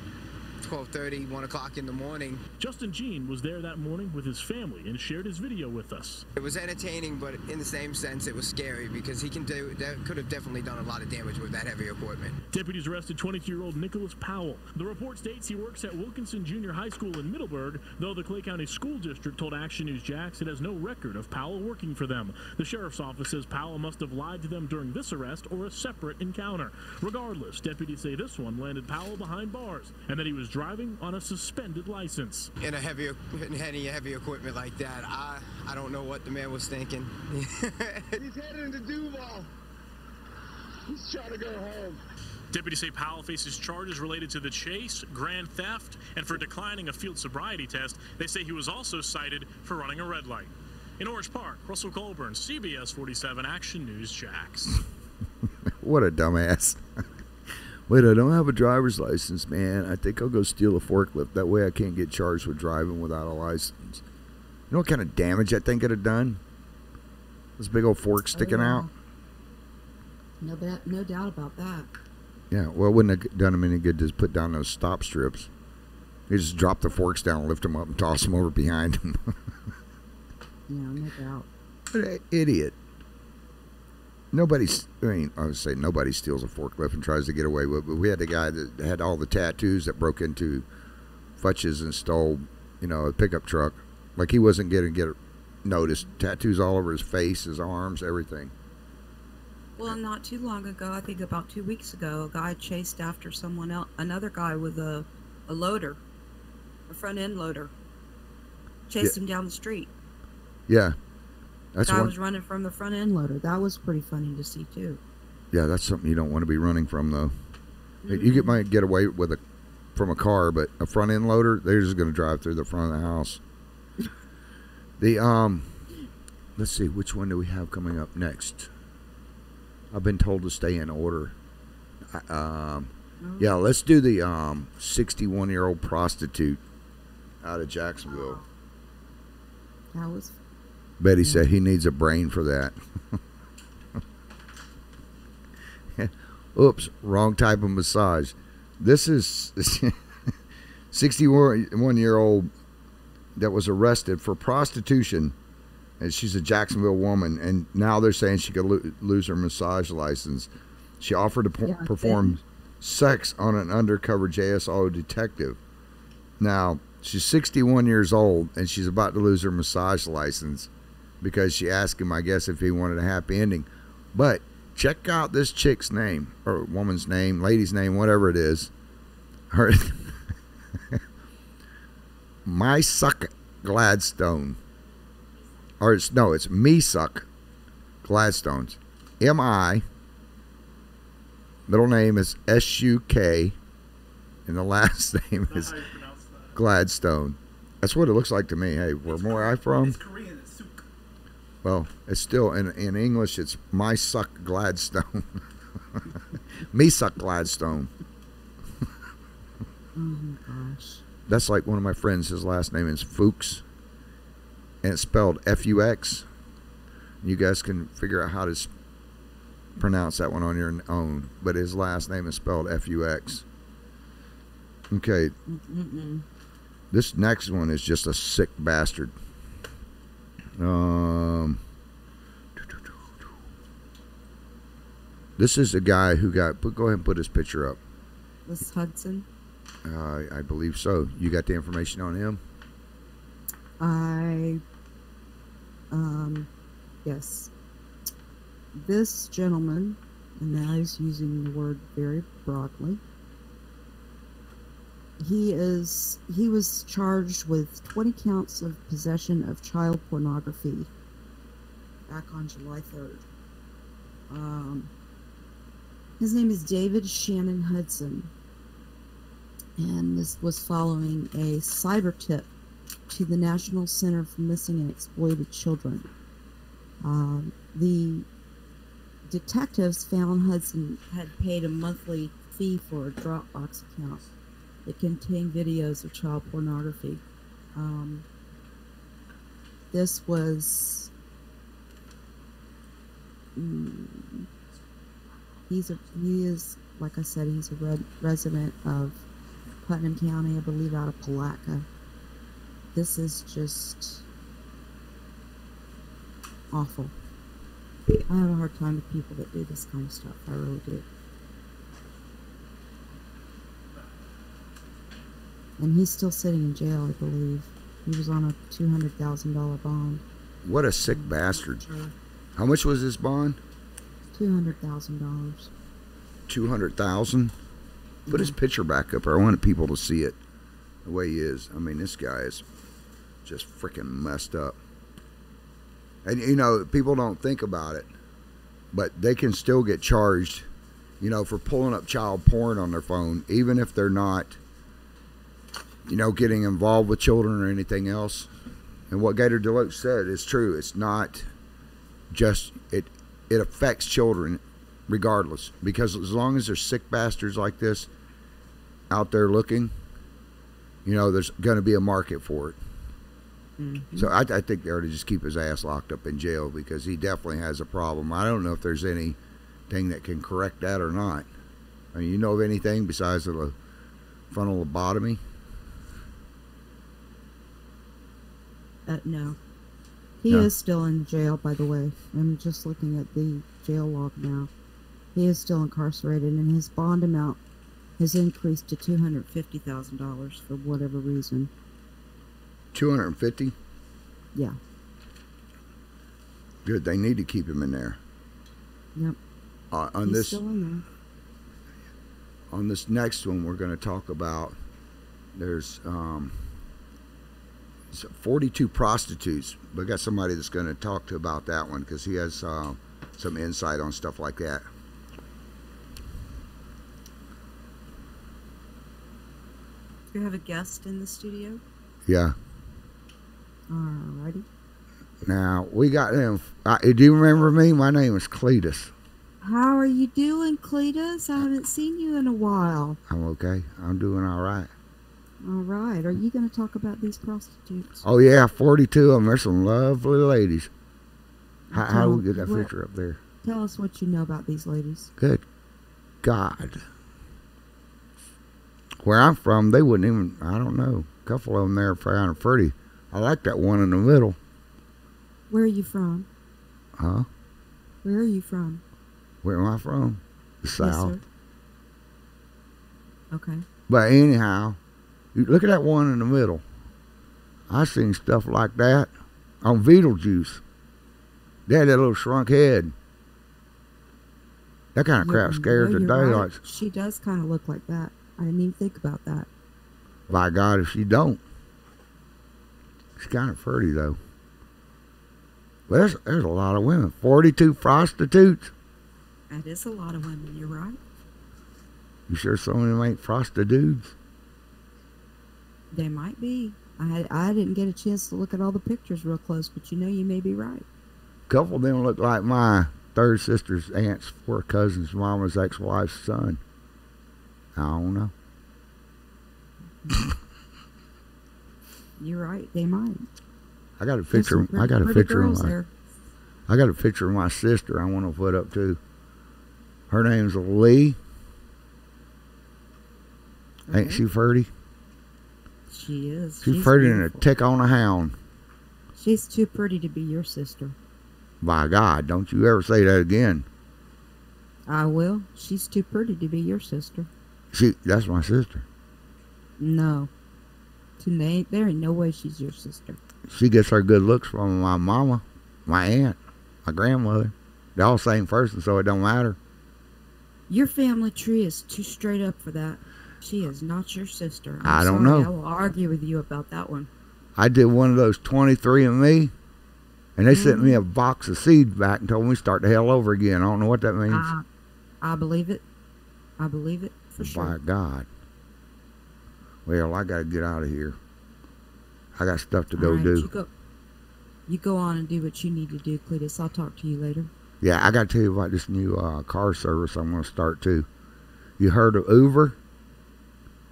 12:30, 1 o'clock in the morning. Justin Jean was there that morning with his family and shared his video with us. It was entertaining, but in the same sense, it was scary because he could have definitely done a lot of damage with that heavy equipment. Deputies arrested 22-year-old Nicholas Powell. The report states he works at Wilkinson Junior High School in Middleburg, though the Clay County School District told Action News Jax it has no record of Powell working for them. The sheriff's office says Powell must have lied to them during this arrest or a separate encounter. Regardless, deputies say this one landed Powell behind bars and that he was driving on a suspended license. In any heavy equipment like that, I don't know what the man was thinking. He's heading into Duval. He's trying to go home. Deputies say Powell faces charges related to the chase, grand theft, and for declining a field sobriety test. They say he was also cited for running a red light. In Orange Park, Russell Colburn, CBS 47 Action News Jax. What a dumbass. Wait, I don't have a driver's license, man. I think I'll go steal a forklift. That way I can't get charged with driving without a license. You know what kind of damage that thing could have done? This big old fork sticking out. No doubt about that. Yeah, well, it wouldn't have done him any good to put down those stop strips. He just drop the forks down, lift them up, and toss them over behind him. Yeah, no doubt. What an idiot. I would say nobody steals a forklift and tries to get away with it. But we had the guy that had all the tattoos that broke into Futch's and stole, a pickup truck. Like he wasn't going to get noticed. Tattoos all over his face, his arms, everything. Well, not too long ago, I think about 2 weeks ago, a guy chased after someone else, another guy with a loader, a front end loader. Chased him down the street. Yeah. The guy was running from the front end loader. That was pretty funny to see, too. Yeah, that's something you don't want to be running from, though. You might get away from a car, but a front end loader, they're just going to drive through the front of the house. Let's see, which one do we have coming up next? I've been told to stay in order. Yeah, let's do the 61-year-old prostitute out of Jacksonville. That was... Betty said he needs a brain for that. Oops, wrong type of massage. This is 61-year-old that was arrested for prostitution, and she's a Jacksonville woman, and now they're saying she could lose her massage license. She offered to perform sex on an undercover JSO detective. Now, she's 61 years old, and she's about to lose her massage license because she asked him, I guess, if he wanted a happy ending. But check out this chick's name, or woman's name, lady's name, whatever it is. Her My Suck Gladstone. It's Me Suck Gladstones. M-I. Middle name is S-U-K. And the last name is Gladstone. That's what it looks like to me. Hey, where more I from? It's Korean. It's suk. Well, it's still, in English, it's My Suck Gladstone. Me Suck Gladstone. Oh, my gosh. That's like one of my friends, his last name is Fuchs. And it's spelled F-U-X. You guys can figure out how to pronounce that one on your own. But his last name is spelled F-U-X. Okay. This next one is just a sick bastard. This is a guy who go ahead and put his picture up. Was Hudson? I believe so. You got the information on him? Yes. This gentleman, and now he's using the word very broadly, he was charged with 20 counts of possession of child pornography back on July 3rd. His name is David Shannon Hudson, and this was following a cyber tip to the National Center for Missing and Exploited Children. The detectives found Hudson had paid a monthly fee for a Dropbox account that contained videos of child pornography. This was... he is, like I said, he's a resident of Putnam County, I believe out of Palatka. This is just awful. I have a hard time with people that do this kind of stuff. I really do. And he's still sitting in jail, I believe. He was on a $200,000 bond. What a sick bastard. How much was this bond? $200,000. $200,000? Put his picture back up there. I wanted people to see it the way he is. I mean, this guy is just freaking messed up. And, people don't think about it, but they can still get charged you know, for pulling up child porn on their phone, even if they're not, you know, getting involved with children or anything else. And what Gator Deloach said is true. It's not just, it affects children regardless. Because as long as there's sick bastards like this out there looking, you know, there's going to be a market for it. Mm-hmm. So I think they ought to just keep his ass locked up in jail because he definitely has a problem. I don't know if there's anything that can correct that or not. I mean, you know of anything besides the frontal lobotomy? No. He is still in jail, by the way. I'm just looking at the jail log now. He is still incarcerated, and his bond amount has increased to $250,000 for whatever reason. 250? Yeah. Good. They need to keep him in there. Yep. He's still in there. On this next one, we're going to talk about. There's 42 prostitutes. We got somebody that's going to talk to about that one because he has some insight on stuff like that. Do you have a guest in the studio? Yeah. Alrighty. Now, we got him. Do you remember me? My name is Cletus. How are you doing, Cletus? I haven't seen you in a while. I'm okay. I'm doing all right. All right. Are you going to talk about these prostitutes? Oh, yeah. 42 of them. There's some lovely ladies. How do we get that picture up there? Tell us what you know about these ladies. Good God. Where I'm from, they wouldn't even, I don't know. A couple of them there are kind of pretty. I like that one in the middle. Where are you from? Huh? Where are you from? Where am I from? The South. Yes, sir. Okay. But anyhow, you look at that one in the middle. I seen stuff like that on Beetlejuice. They had that little shrunk head. That kind of crap scares the daylights. Right. She does kind of look like that. I didn't even think about that. By God, if she don't. She's kind of pretty, though. But there's a lot of women. 42 prostitutes. That is a lot of women. You're right. You sure some of them ain't prostitutes? They might be. I didn't get a chance to look at all the pictures real close, but you know you may be right. A couple of them look like my third sister's aunt's four cousins' mama's ex-wife's son. I don't know. You're right. They might. I got a picture. I got a picture of my sister. I want to put up too. Her name's Lee. Okay. Ain't she pretty? She is. She's pretty than a tick on a hound. She's too pretty to be your sister. By God, don't you ever say that again. I will. She's too pretty to be your sister. That's my sister. No. There ain't no way she's your sister. She gets her good looks from my mama, my aunt, my grandmother. They're all the same person, so it don't matter. Your family tree is too straight up for that. She is not your sister. I don't know. I will argue with you about that one. I did one of those 23andMe, and they sent me a box of seeds back and told me to start the hell over again. I don't know what that means. I believe it. I believe it for sure. By God. Well, I got to get out of here. I got stuff to go do. You go on and do what you need to do, Cletus. I'll talk to you later. Yeah, I got to tell you about this new car service I'm going to start too. You heard of Uber?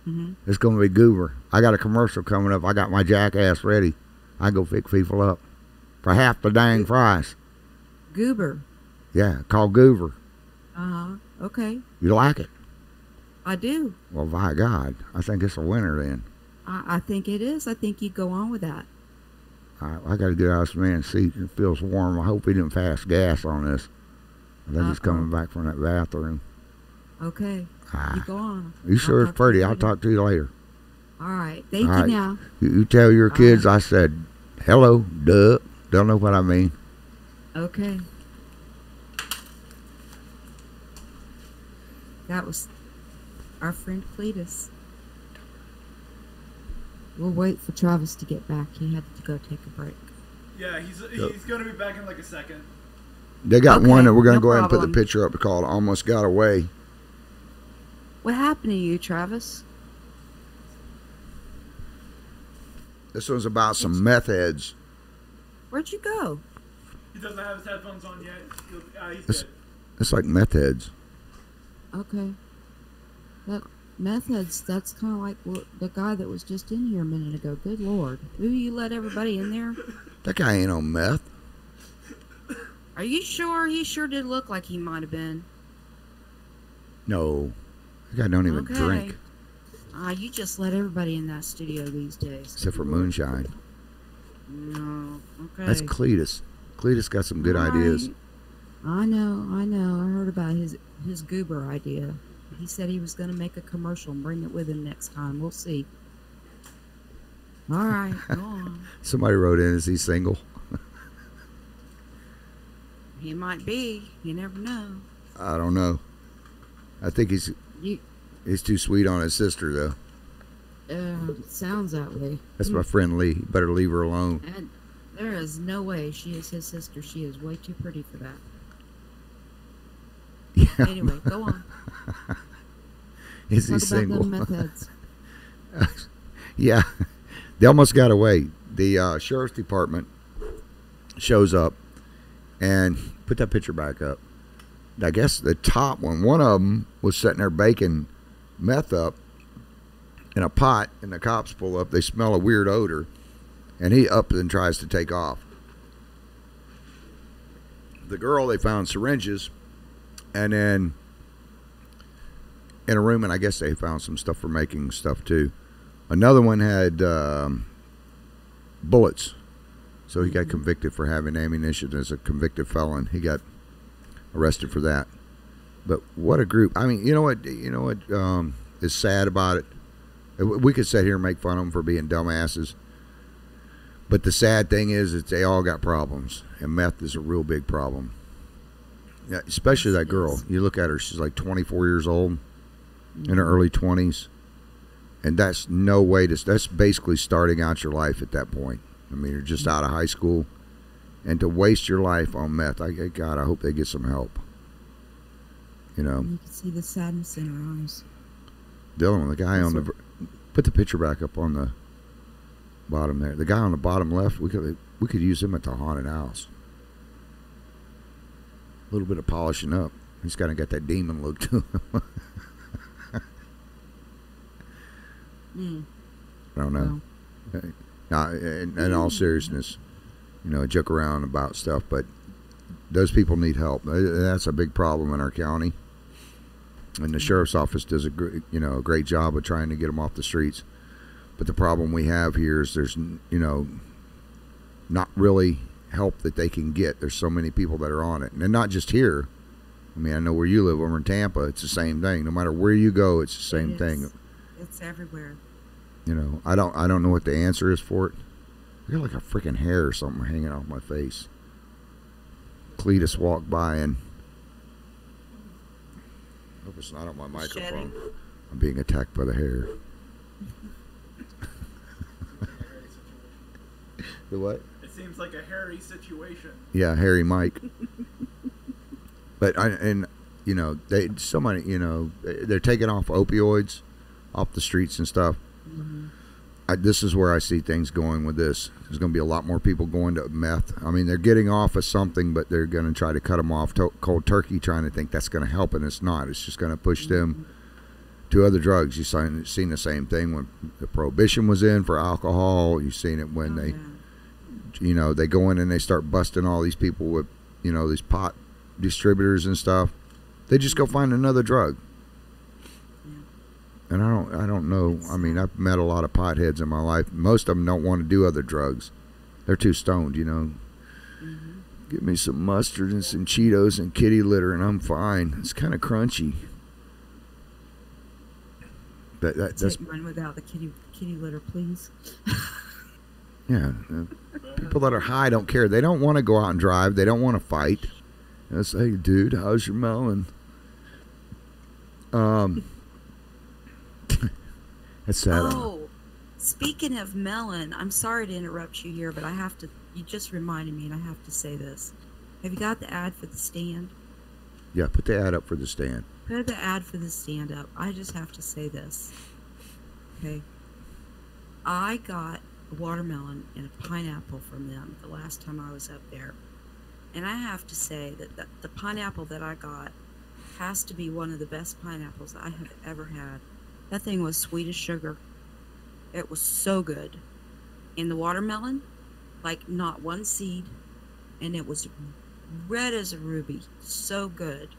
Mm-hmm. It's going to be Goober. I got a commercial coming up. I got my jackass ready. I go pick people up for half the dang price. Goober? Yeah, called Goober. Uh-huh. Okay. You like it? I do. Well, by God, I think it's a winner then. I think it is. I think you go on with that. I got to get out of this man's seat. It feels warm. I hope he didn't pass gas on this. I think he's coming back from that bathroom. Okay. You go on. You sure it's pretty. I'll talk to you later. All right. Thank you now. You tell your kids I said, hello, duh. Don't know what I mean. Okay. That was our friend Cletus. We'll wait for Travis to get back. He had to go take a break. Yeah, he's going to be back in like a second. They got one that we're going to go ahead and put the picture up called Almost Got Away. What happened to you, Travis? This one's about some meth heads. Where'd you go? He doesn't have his headphones on yet. He's It's, good. it's like meth heads. Okay. That meth heads, that's kind of like the guy that was just in here a minute ago. Good Lord. Maybe you let everybody in there? That guy ain't on meth. Are you sure? He sure did look like he might have been. No. That guy don't even drink. You just let everybody in that studio these days. Except for moonshine. No. Okay. That's Cletus. Cletus got some good ideas. I know. I heard about his goober idea. He said he was going to make a commercial and bring it with him next time. We'll see. All right, go on. Somebody wrote in, is he single? He might be. You never know. I don't know. I think he's too sweet on his sister, though. It sounds that way. That's my friend Lee. You better leave her alone. And there is no way she is his sister. She is way too pretty for that. Yeah. Anyway, go on. Is he Talk single? about them meth heads. Yeah. They almost got away. The sheriff's department shows up and put that picture back up. I guess the top one of them was sitting there baking meth up in a pot, and the cops pull up. They smell a weird odor, and he up and tries to take off. The girl, they found syringes, and then in a room, and I guess they found some stuff for making stuff too. Another one had bullets, so he got convicted for having ammunition as a convicted felon. He got arrested for that. But what a group! I mean, you know what is sad about it? We could sit here and make fun of them for being dumbasses, but the sad thing is that they all got problems, and meth is a real big problem. Yeah, especially that girl. You look at her; she's like 24 years old, in her early 20s, and that's no way to. That's basically starting out your life at that point. I mean, you're just out of high school, and to waste your life on meth. God, I hope they get some help. You know. You can see the sadness in her eyes. Dylan, the guy on the. Put the picture back up on the bottom there. The guy on the bottom left, we could use him at the haunted house. A little bit of polishing up. He's kind of got that demon look to him. I don't know. Now, in all seriousness, joke around about stuff, but those people need help. That's a big problem in our county. And the sheriff's office does a great job of trying to get them off the streets. But the problem we have here is there's, not really help that they can get. There's so many people that are on it. And not just here. I mean, I know where you live over in Tampa. It's the same thing. No matter where you go, it's the same thing. It's everywhere. I don't know what the answer is for it. I got like a freaking hair or something hanging off my face. Cletus walked by and I hope it's not on my microphone. I'm being attacked by the hair. The what? It seems like a hairy situation. Yeah, hairy Mike. But they're taking off opioids off the streets and stuff. Mm-hmm. This is where I see things going with this. There's going to be a lot more people going to meth. I mean, they're getting off of something, but they're going to try to cut them off cold turkey, trying to think that's going to help, and it's not. It's just going to push them to other drugs. You've seen the same thing when the prohibition was in for alcohol. You've seen it when they go in and they start busting all these people with, these pot distributors and stuff. They just go find another drug. And I don't know. I mean, I've met a lot of potheads in my life. Most of them don't want to do other drugs. They're too stoned, Mm-hmm. Give me some mustard and some Cheetos and kitty litter, and I'm fine. It's kind of crunchy. But that's take mine without the kitty litter, please. Yeah, people that are high don't care. They don't want to go out and drive. They don't want to fight. They say, "Hey, dude, how's your melon?" That's sad. Oh, speaking of melon, I'm sorry to interrupt you here, but I have to. You just reminded me, and I have to say this. Have you got the ad for the stand? Yeah, put the ad up for the stand. Put the ad for the stand up. I just have to say this. Okay. I got a watermelon and a pineapple from them the last time I was up there. And I have to say that the pineapple that I got has to be one of the best pineapples I have ever had. That thing was sweet as sugar. It was so good. And the watermelon, like not one seed, and it was red as a ruby. So good.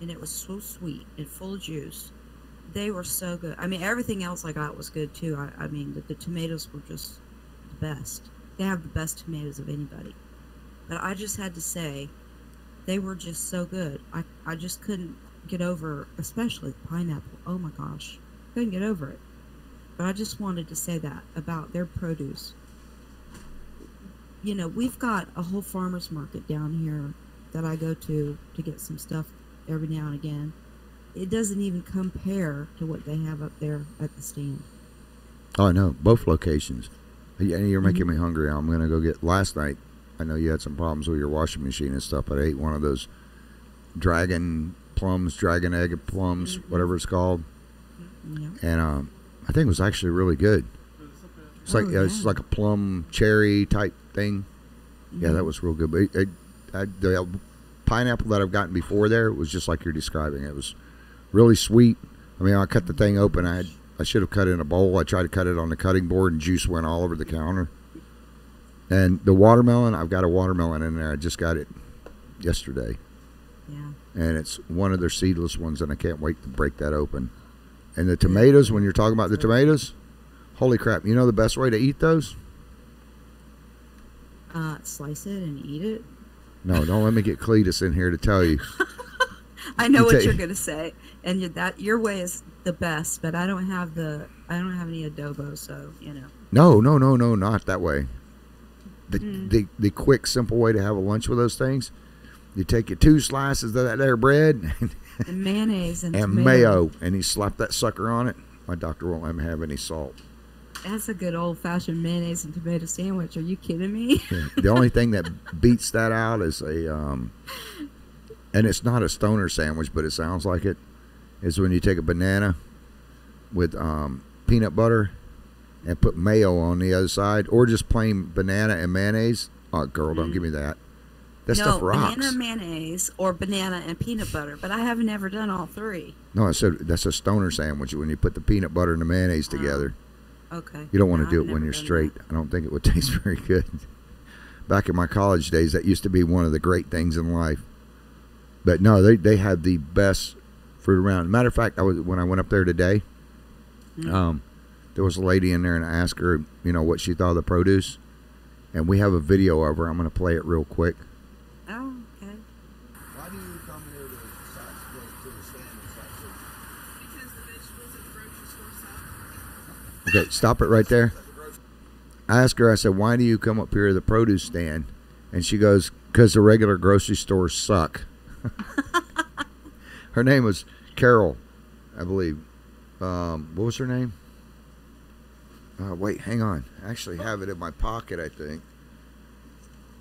And it was so sweet and full of juice. They were so good. I mean, everything else I got was good too. I mean, the tomatoes were just the best. They have the best tomatoes of anybody. But I just had to say, they were just so good. I just couldn't get over, especially the pineapple. Oh my gosh. Couldn't get over it. But I just wanted to say that about their produce. You know, we've got a whole farmer's market down here that I go to get some stuff every now and again. It doesn't even compare to what they have up there at the stand. Oh, I know. Both locations. You're making me hungry. I'm going to go get... Last night, I know you had some problems with your washing machine and stuff, but I ate one of those dragon egg plums, whatever it's called. Yeah. And I think it was actually really good. It's like it's like a plum cherry type thing. Yeah, that was real good. But the pineapple that I've gotten before there was just like you're describing. It was really sweet. I mean, I cut the thing open. I should have cut it in a bowl. I tried to cut it on the cutting board, and juice went all over the counter. And the watermelon, I've got a watermelon in there. I just got it yesterday. Yeah. And it's one of their seedless ones, and I can't wait to break that open. And the tomatoes, when you're talking about the tomatoes, holy crap. You know the best way to eat those? Slice it and eat it. No, don't let me get Cletus in here to tell you. I know what you're going to say. And your way is the best, but I don't have any adobo, so, you know. No, not that way. The quick, simple way to have a lunch with those things, you take your 2 slices of that there bread and mayonnaise and mayo, and you slap that sucker on it. My doctor won't let me have any salt. That's a good old-fashioned mayonnaise and tomato sandwich. Are you kidding me? Yeah. The only thing that beats that out is and it's not a stoner sandwich, but it sounds like it, is when you take a banana with peanut butter and put mayo on the other side, or just plain banana and mayonnaise. Oh, girl, don't give me that. That stuff rocks. Banana mayonnaise or banana and peanut butter, but I have never done all 3. No, I said that's a stoner sandwich when you put the peanut butter and the mayonnaise together. Okay. You don't want to do it when you're straight. I don't think it would taste very good. Back in my college days, that used to be one of the great things in life. But no, they had the best fruit around. Matter of fact, when I went up there today, there was a lady in there, and I asked her, what she thought of the produce. And we have a video of her. I'm going to play it real quick. Oh, okay. Why do you come here to the stand and such? Because the vegetables at the grocery store suck. Okay, stop it right there. I asked her, I said, why do you come up here to the produce stand? And she goes, because the regular grocery stores suck. Her name was Carol, I believe. What was her name? Wait, hang on. I actually have it in my pocket, I think.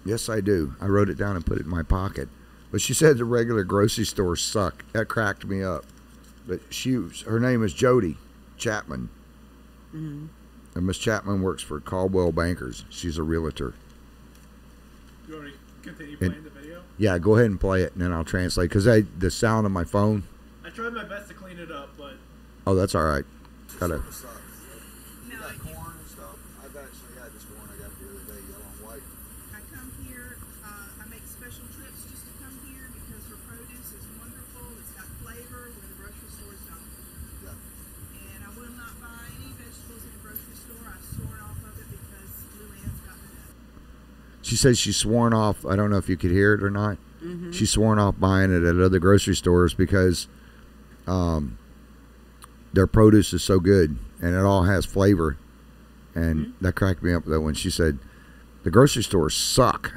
Yes, I do. I wrote it down and put it in my pocket. But she said the regular grocery stores suck. That cracked me up. But her name is Jody Chapman. Mm-hmm. And Miss Chapman works for Caldwell Bankers. She's a realtor. You want me to continue playing the video? Yeah, go ahead and play it, and then I'll translate. Because the sound on my phone. I tried my best to clean it up, but... Oh, that's all right. Gotta... No, corn and stuff. I've actually had this corn I got the other day, yellow and white. I come here, I make special trips just to come here because her produce is wonderful. It's got flavor where the grocery stores don't. Yeah. And I will not buy any vegetables in a grocery store. I've sworn off of it because Luann's got me up. She says she's sworn off. I don't know if you could hear it or not. Mm-hmm. She's sworn off buying it at other grocery stores because their produce is so good and it all has flavor. And that cracked me up though when she said the grocery stores suck.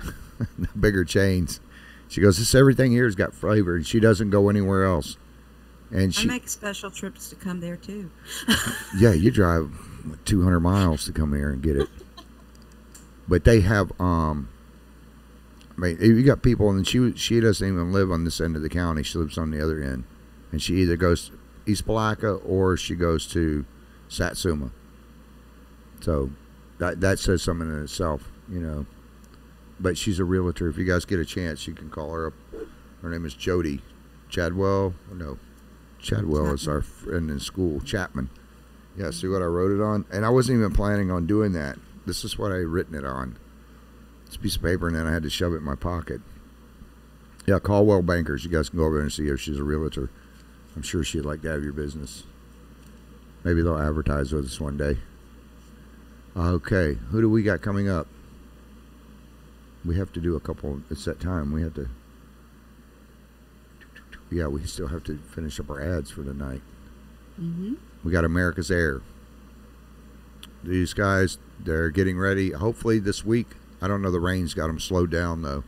The bigger chains. She goes, this everything here has got flavor, and she doesn't go anywhere else. And I make special trips to come there too. Yeah, you drive 200 miles to come here and get it. But they have I mean, you got people, and she doesn't even live on this end of the county. She lives on the other end, and she either goes East Palatka or she goes to Satsuma. So that says something in itself, you know. But she's a realtor. If you guys get a chance, you can call her up. Her name is Jody Chadwell. No, Chadwell is our friend in school. Chapman. Yeah, see what I wrote it on? And I wasn't even planning on doing that. This is what I had written it on. It's a piece of paper, and then I had to shove it in my pocket. Yeah, Caldwell Bankers. You guys can go over there and see her. She's a realtor. I'm sure she'd like to have your business. Maybe they'll advertise with us one day. Okay, who do we got coming up? We have to do a couple. It's that time. We have to. Yeah, we still have to finish up our ads for tonight. Mm-hmm. We got America's Air. These guys, they're getting ready. Hopefully this week. I don't know. The rain's got them slowed down though.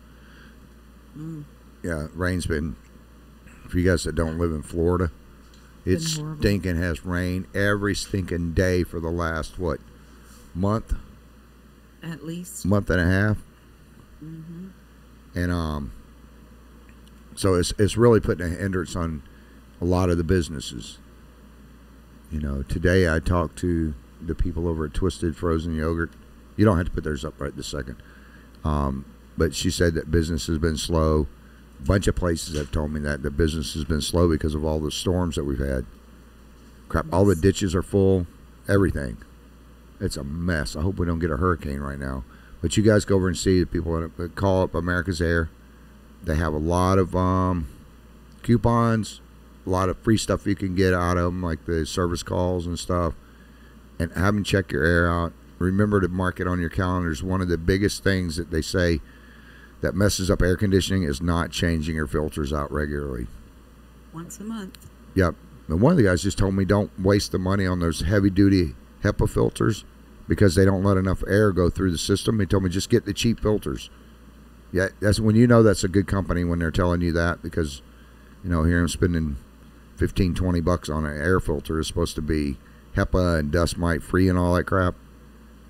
Yeah, rain's been. For you guys that don't live in Florida, it's stinking has rained every stinking day for the last month? At least month and a half. Mm-hmm. And so it's really putting a hindrance on a lot of the businesses. You know, today I talked to the people over at Twisted Frozen Yogurt. You don't have to put theirs up right this second. But she said that business has been slow. A bunch of places have told me that the business has been slow because of all the storms that we've had. Crap, all the ditches are full. Everything. It's a mess. I hope we don't get a hurricane right now. But you guys go over and see the people that call up America's Air. They have a lot of coupons, a lot of free stuff you can get out of them, like the service calls and stuff. And have them check your air out. Remember to mark it on your calendars. One of the biggest things that they say that messes up air conditioning is not changing your filters out regularly. Once a month. Yep. And one of the guys just told me don't waste the money on those heavy-duty HEPA filters because they don't let enough air go through the system. He told me just get the cheap filters. Yeah, that's when you know that's a good company when they're telling you that because, you know, here I'm spending $15-20 on an air filter. It's supposed to be HEPA and dust mite free and all that crap.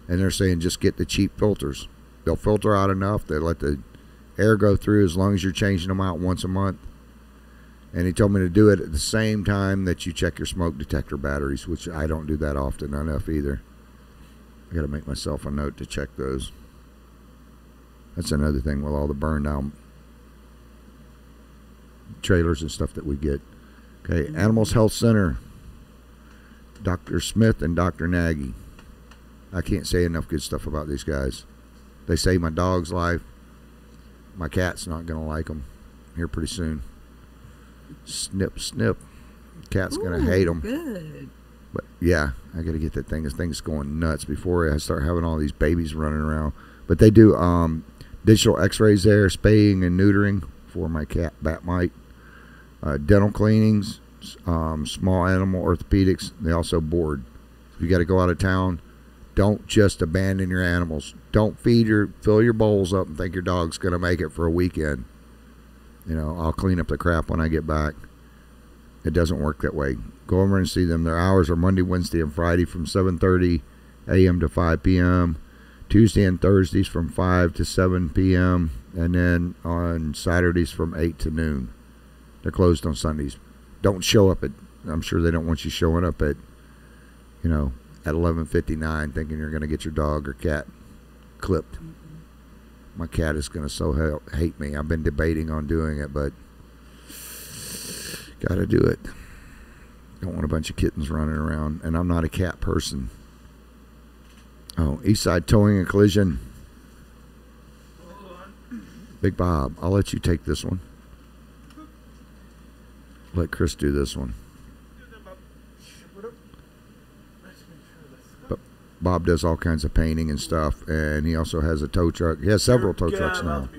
And they're saying just get the cheap filters. They'll filter out enough. They let the air go through as long as you're changing them out once a month. And he told me to do it at the same time that you check your smoke detector batteries, which I don't do that often enough either. I got to make myself a note to check those. That's another thing with all the burned down trailers and stuff that we get. Okay, Animals Health Center, Dr. Smith and Dr. Nagy. I can't say enough good stuff about these guys. They saved my dog's life. My cat's not going to like them here pretty soon. Snip, snip. Cat's going to hate them. Good. But yeah, I got to get that thing. This thing's going nuts before I start having all these babies running around. But they do digital x-rays there, spaying and neutering for my cat, bat mite. Dental cleanings, small animal orthopedics. They also board. If you got to go out of town, don't just abandon your animals. Don't fill your bowls up and think your dog's going to make it for a weekend. You know, I'll clean up the crap when I get back. It doesn't work that way. Go over and see them. Their hours are Monday, Wednesday, and Friday from 7:30 a.m. to 5 p.m. Tuesday and Thursdays from 5 to 7 p.m. And then on Saturdays from 8 to noon. They're closed on Sundays. Don't show up at, I'm sure they don't want you showing up at, you know, at 11:59 thinking you're going to get your dog or cat clipped. My cat is going to hate me. I've been debating on doing it, but got to do it. Don't want a bunch of kittens running around, and I'm not a cat person. Oh, Eastside Towing and Collision. Big Bob, I'll let you take this one. Let Chris do this one. But Bob does all kinds of painting and stuff, and he also has a tow truck. He has several tow trucks now.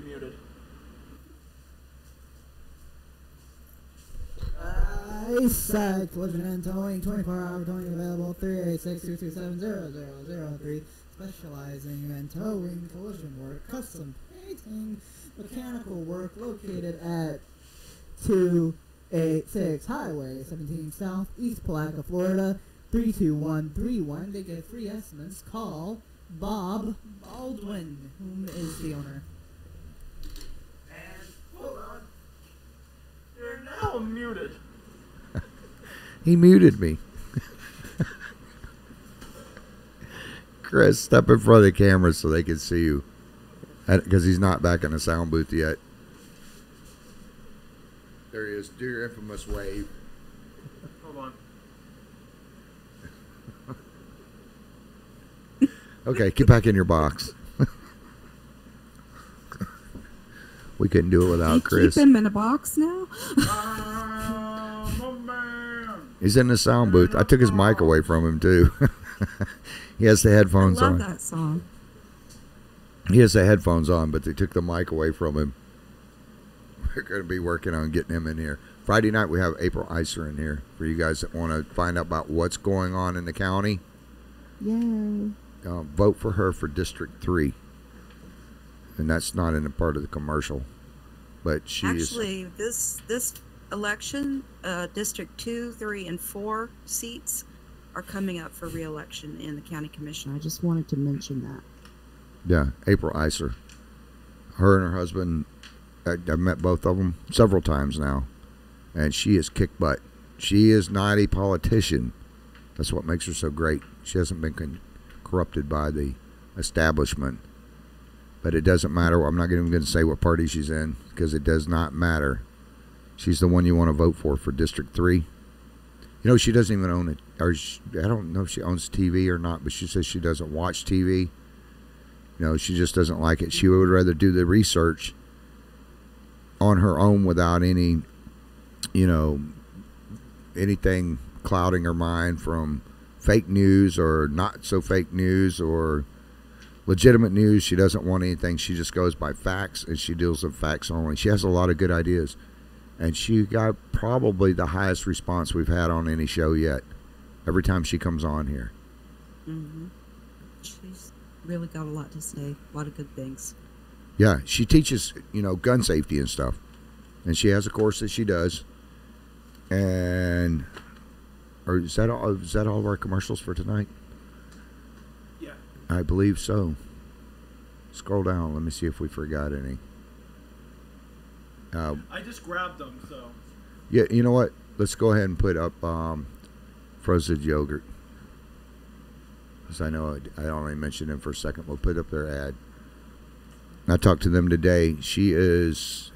Eastside Collision and Towing, 24-hour towing available, 386-227-0003, specializing in towing, collision work, custom painting, mechanical work, located at 286 Highway 17 South, East Palatka, Florida, 32131. They get free estimates. Call Bob Baldwin, whom is the owner. He muted me. Chris, step in front of the camera so they can see you. Because he's not back in the sound booth yet. There he is. Do your infamous wave. Hold on. Okay, get back in your box. We couldn't do it without Chris. Keep him in a box now? He's in the sound booth. I took his mic away from him, too. He has the headphones I love on. that song. He has the headphones on, but they took the mic away from him. We're going to be working on getting him in here. Friday night, we have April Icer in here for you guys that want to find out about what's going on in the county. Yay. Vote for her for District 3. And that's not in a part of the commercial. But she Actually, this election, District 2, 3, and 4 seats are coming up for re-election in the county commission. I just wanted to mention that. Yeah, April Icer. Her and her husband, I've met both of them several times now. And she has kicked butt. She is not a politician. That's what makes her so great. She hasn't been corrupted by the establishment. But it doesn't matter. I'm not even going to say what party she's in because it does not matter. She's the one you want to vote for District 3. You know, she doesn't even own it. I don't know if she owns TV or not, but she says she doesn't watch TV. You know, she just doesn't like it. She would rather do the research on her own without any, you know, anything clouding her mind from fake news or not so fake news or legitimate news. She doesn't want anything. She just goes by facts, and she deals with facts only. She has a lot of good ideas, and she got probably the highest response we've had on any show yet every time she comes on here. Mm-hmm. She's really got a lot to say, a lot of good things. Yeah, she teaches, you know, gun safety and stuff, and she has a course that she does. And or is that all of our commercials for tonight? Yeah. I believe so. Scroll down. Let me see if we forgot any. I just grabbed them, so. Yeah, you know what? Let's go ahead and put up frozen yogurt. Because I know I only mentioned them for a second. We'll put up their ad. I talked to them today. She is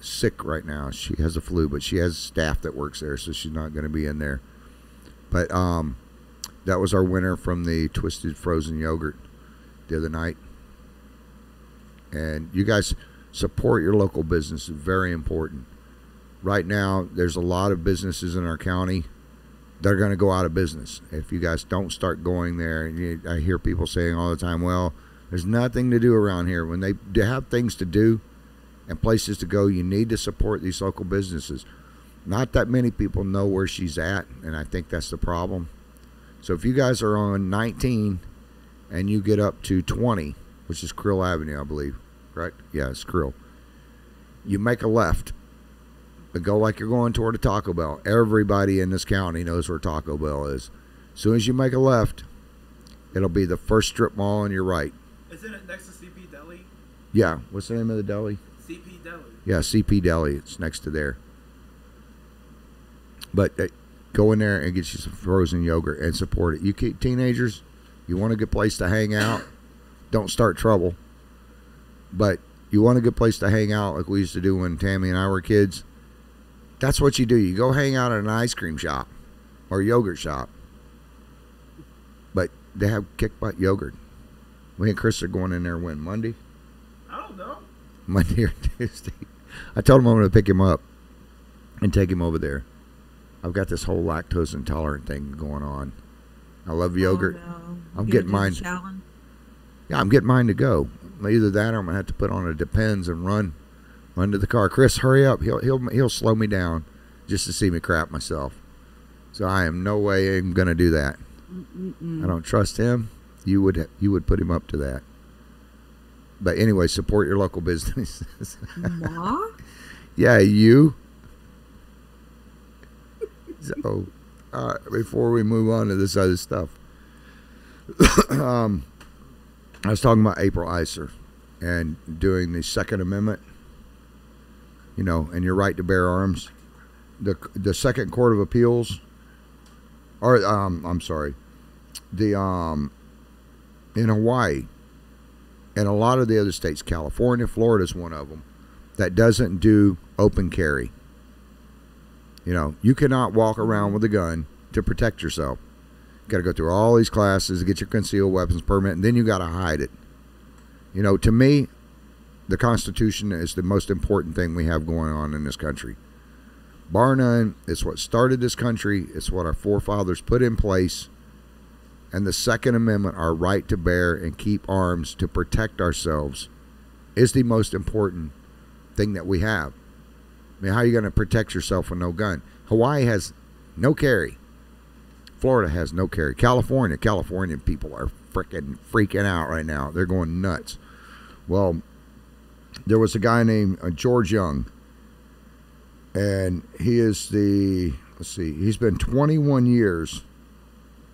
sick right now. She has a flu, but she has staff that works there, so she's not going to be in there. But that was our winner from the Twisted Frozen Yogurt the other night. And you guys support your local business. It's very important. Right now, there's a lot of businesses in our county that are going to go out of business if you guys don't start going there. And I hear people saying all the time, well, there's nothing to do around here. When they have things to do and places to go, you need to support these local businesses. Not that many people know where she's at, and I think that's the problem. So if you guys are on 19 and you get up to 20, which is Krill Avenue, I believe, right? Yeah, it's Krill. You make a left, but go like you're going toward a Taco Bell. Everybody in this county knows where Taco Bell is. As soon as you make a left, it'll be the first strip mall on your right. Isn't it next to CP Deli? Yeah. What's the name of the deli? CP Deli. Yeah, CP Deli. It's next to there. But go in there and get you some frozen yogurt and support it. You teenagers, you want a good place to hang out, don't start trouble. But you want a good place to hang out like we used to do when Tammy and I were kids. That's what you do. You go hang out at an ice cream shop or yogurt shop. But they have kick butt yogurt. Me and Chris are going in there when? Monday? I don't know. Monday or Tuesday. I told him I'm going to pick him up and take him over there. I've got this whole lactose intolerant thing going on. I love yogurt. Oh, no. I'm getting mine. Yeah, I'm getting mine to go. Either that or I'm gonna have to put on a Depends and run to the car. Chris, hurry up. He'll slow me down just to see me crap myself. So I am no way I'm gonna do that. I don't trust him. You would put him up to that. But anyway, support your local businesses. Ma? Yeah, you. So, before we move on to this other stuff, I was talking about April Icer and doing the Second Amendment, you know, and your right to bear arms. The Second Court of Appeals or I'm sorry, the in Hawaii and a lot of the other states, California, Florida is one of them, that doesn't do open carry. You know, you cannot walk around with a gun to protect yourself. You got to go through all these classes to get your concealed weapons permit, and then you got to hide it. You know, to me, the Constitution is the most important thing we have going on in this country. Bar none, it's what started this country. It's what our forefathers put in place. And the Second Amendment, our right to bear and keep arms to protect ourselves, is the most important thing that we have. I mean, how are you going to protect yourself with no gun? Hawaii has no carry. Florida has no carry. California people are freaking out right now. They're going nuts. Well, there was a guy named George Young, and he is he's been 21 years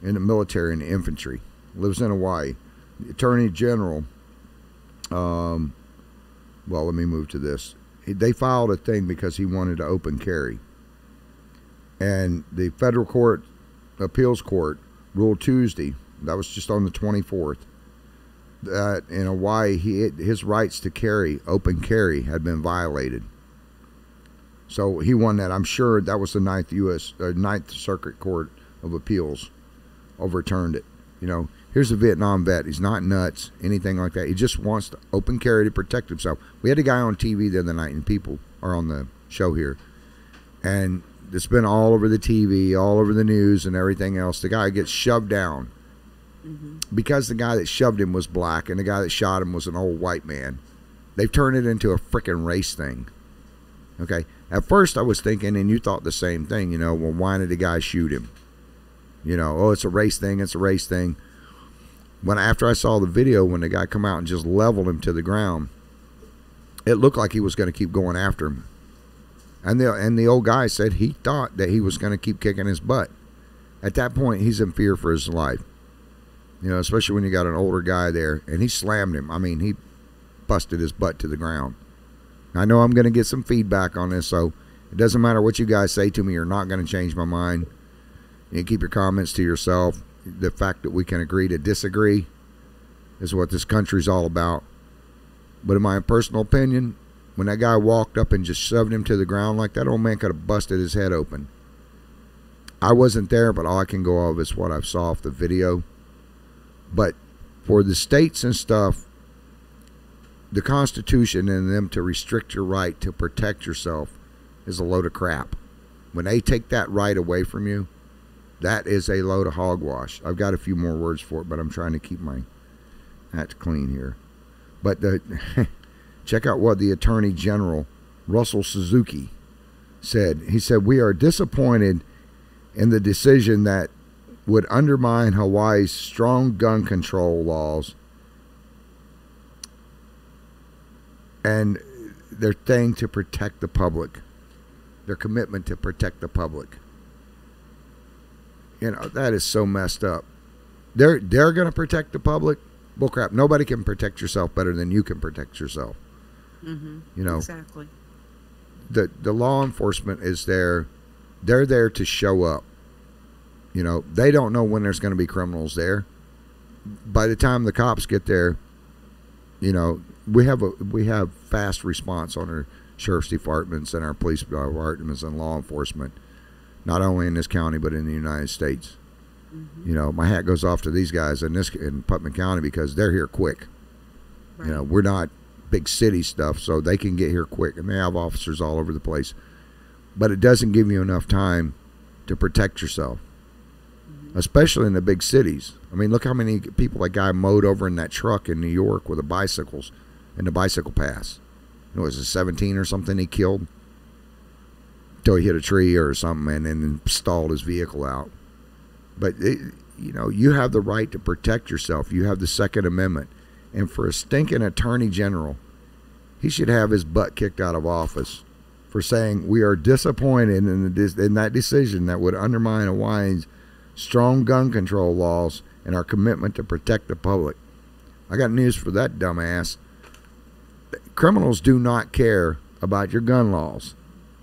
in the military and the infantry. Lives in Hawaii. The Attorney General, well, let me move to this. They filed a thing because he wanted to open carry. And the federal court, appeals court, ruled Tuesday, that was just on the 24th, that in Hawaii, his rights to carry, open carry, had been violated. So he won that. I'm sure that was the Ninth Circuit Court of Appeals overturned it. You know, here's a Vietnam vet. He's not nuts, anything like that. He just wants to open carry to protect himself. We had a guy on TV the other night, and people are on the show here, and it's been all over the TV, all over the news and everything else. The guy gets shoved down because the guy that shoved him was black and the guy that shot him was an old white man. They've turned it into a frickin' race thing. Okay? At first I was thinking, and you thought the same thing, you know, well, why did the guy shoot him? You know, oh, it's a race thing, it's a race thing. After I saw the video when the guy come out and just leveled him to the ground, it looked like he was going to keep going after him. And the old guy said he thought that he was going to keep kicking his butt. At that point, he's in fear for his life. You know, especially when you got an older guy there, and he slammed him. I mean, he busted his butt to the ground. I know I'm going to get some feedback on this, so it doesn't matter what you guys say to me. You're not going to change my mind. You keep your comments to yourself. The fact that we can agree to disagree is what this country's all about. But in my personal opinion, when that guy walked up and just shoved him to the ground like that, old man could have busted his head open. I wasn't there, but all I can go off is what I saw off the video. But for the states and stuff, the Constitution and them to restrict your right to protect yourself is a load of crap. When they take that right away from you, that is a load of hogwash. I've got a few more words for it, but I'm trying to keep my act clean here. But check out what the Attorney General, Russell Suzuki, said. He said, "We are disappointed in the decision that would undermine Hawaii's strong gun control laws and their thing to protect the public, their commitment to protect the public." You know, that is so messed up. They're going to protect the public? Bullcrap. Nobody can protect yourself better than you can protect yourself. You know, exactly. The law enforcement is there. They're there to show up. You know, they don't know when there's going to be criminals there. By the time the cops get there, you know, we have fast response on our sheriff's departments and our police departments and law enforcement, not only in this county but in the United States. You know, my hat goes off to these guys in Putnam County because they're here quick. Right. You know, we're not big city stuff, so they can get here quick, and they have officers all over the place. But it doesn't give you enough time to protect yourself, especially in the big cities. I mean, look how many people that guy mowed over in that truck in New York with the bicycles in the bicycle pass. It was a 17 or something he killed until he hit a tree or something and then stalled his vehicle out. But, you know, you have the right to protect yourself. You have the Second Amendment. And for a stinking Attorney General, he should have his butt kicked out of office for saying we are disappointed in that decision that would undermine Hawaii's strong gun control laws and our commitment to protect the public. I got news for that dumbass. Criminals do not care about your gun laws.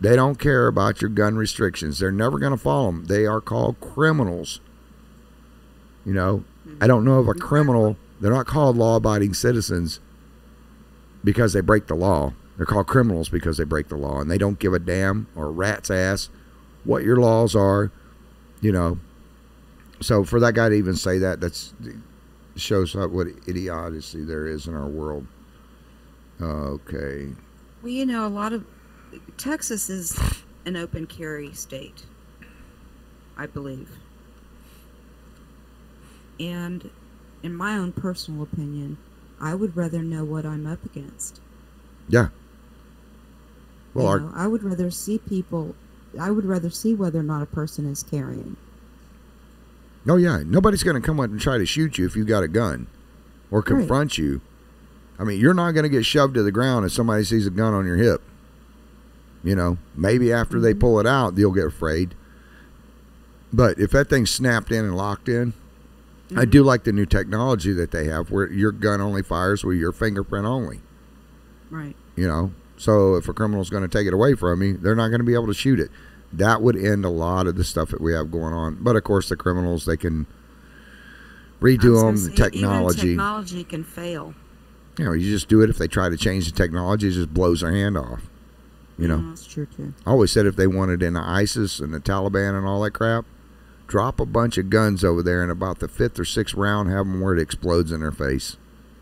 They don't care about your gun restrictions. They're never going to follow them. They are called criminals. You know, I don't know of a criminal. They're not called law-abiding citizens because they break the law. They're called criminals because they break the law, and they don't give a damn or a rat's ass what your laws are, you know. So for that guy to even say that, that's shows what idiocy there is in our world. Okay. Well, you know, a lot of Texas is an open carry state, I believe. And in my own personal opinion, I would rather know what I'm up against. Yeah. Well, you know, I would rather see whether or not a person is carrying. Oh, yeah. Nobody's going to come up and try to shoot you if you've got a gun or confront you. I mean, you're not going to get shoved to the ground if somebody sees a gun on your hip. You know, maybe after they pull it out, you'll get afraid. But if that thing's snapped in and locked in, I do like the new technology that they have where your gun only fires with your fingerprint only. Right. You know, so if a criminal's going to take it away from me, they're not going to be able to shoot it. That would end a lot of the stuff that we have going on. But, of course, the criminals, they can redo them. The technology. Even technology can fail. You know, you just do it. If they try to change the technology, it just blows their hand off. You know, that's true, too. I always said if they wanted into ISIS and the Taliban and all that crap, drop a bunch of guns over there, and about the 5th or 6th round, have them where it explodes in their face.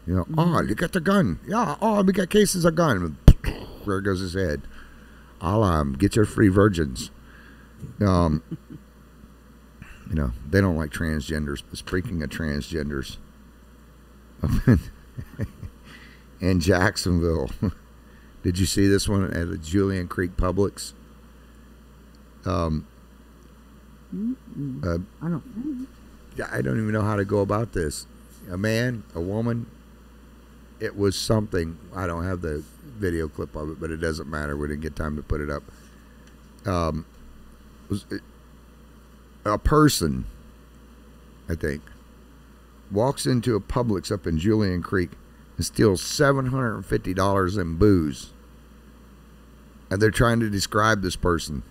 You know, oh, you got the gun. Yeah, oh, we got cases of gun. There goes his head. I'll get your free virgins. You know, they don't like transgenders. But speaking of transgenders, in Jacksonville, did you see this one at the Julian Creek Publix? I don't even know how to go about this. A man, a woman. It was something. I don't have the video clip of it, but it doesn't matter. We didn't get time to put it up. Was a person, I think, walks into a Publix up in Julian Creek and steals $750 in booze. And they're trying to describe this person.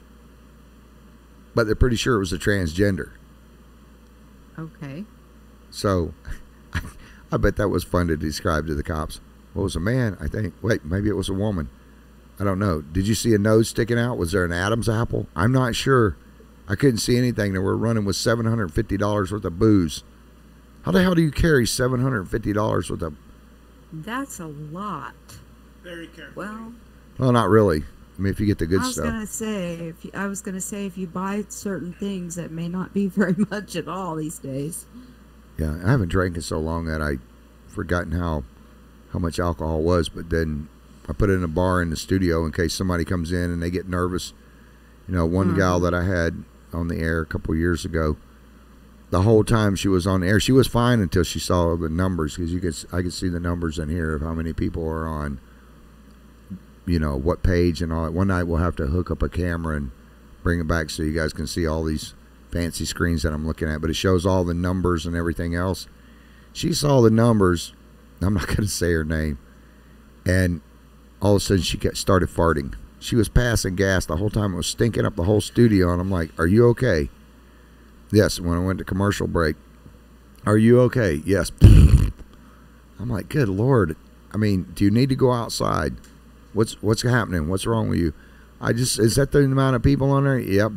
But they're pretty sure it was a transgender. Okay. So, I bet that was fun to describe to the cops. Well, it was a man, I think. Wait, maybe it was a woman. I don't know. Did you see a nose sticking out? Was there an Adam's apple? I'm not sure. I couldn't see anything. They were running with $750 worth of booze. How the hell do you carry $750 worth of... That's a lot. Very careful. Well, not really. I mean, if you get the good I was stuff. I was gonna say if you buy certain things that may not be very much at all these days. Yeah, I haven't drank in so long that I've forgotten how much alcohol was. But then I put it in a bar in the studio in case somebody comes in and they get nervous. You know, one gal that I had on the air a couple of years ago, the whole time she was on the air, she was fine until she saw the numbers, because I could see the numbers in here of how many people are on, you know, what page and all that. One night we'll have to hook up a camera and bring it back so you guys can see all these fancy screens that I'm looking at, but it shows all the numbers and everything else. She saw the numbers. I'm not going to say her name. And all of a sudden she started farting. She was passing gas the whole time. It was stinking up the whole studio. And I'm like, are you okay? Yes. When I went to commercial break, are you okay? Yes. I'm like, good Lord. I mean, do you need to go outside? What's happening? What's wrong with you? Is that the amount of people on there? Yep.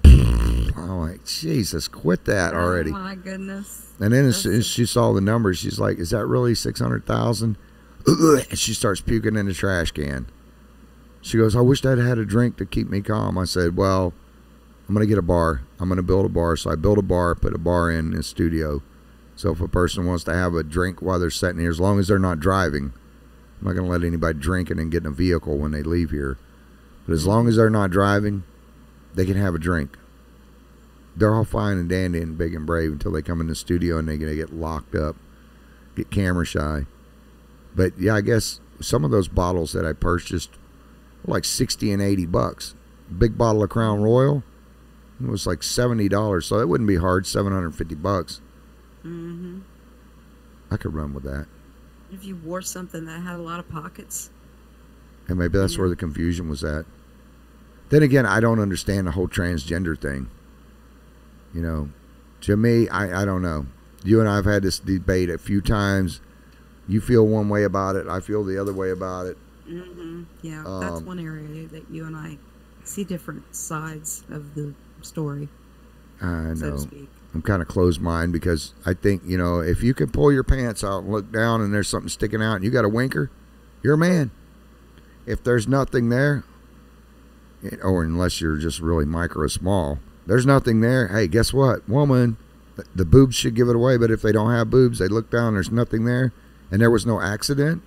I'm like, Jesus, quit that already. Oh my goodness. And then as she saw the numbers, she's like, is that really 600,000? And she starts puking in the trash can. She goes, I wish I'd had a drink to keep me calm. I said, well, I'm going to get a bar. I'm going to build a bar. So I built a bar, put a bar in the studio. So if a person wants to have a drink while they're sitting here, as long as they're not driving, I'm not going to let anybody drinking and get in a vehicle when they leave here. But as long as they're not driving, they can have a drink. They're all fine and dandy and big and brave until they come in the studio and they're going to get locked up, get camera shy. But yeah, I guess some of those bottles that I purchased were like $60 and $80. Big bottle of Crown Royal, it was like $70. So it wouldn't be hard, $750. Mm-hmm. I could run with that. If you wore something that had a lot of pockets. And maybe that's where the confusion was at. Then again, I don't understand the whole transgender thing. You know, to me, I don't know. You and I have had this debate a few times. You feel one way about it. I feel the other way about it. Mm-hmm. Yeah, that's one area that you and I see different sides of the story. I know. So to speak. I'm kind of closed-minded because I think, you know, if you can pull your pants out and look down and there's something sticking out and you got a winker, you're a man. If there's nothing there, or unless you're just really micro small, there's nothing there. Hey, guess what? Woman, the boobs should give it away, but if they don't have boobs, they look down, there's nothing there, and there was no accident,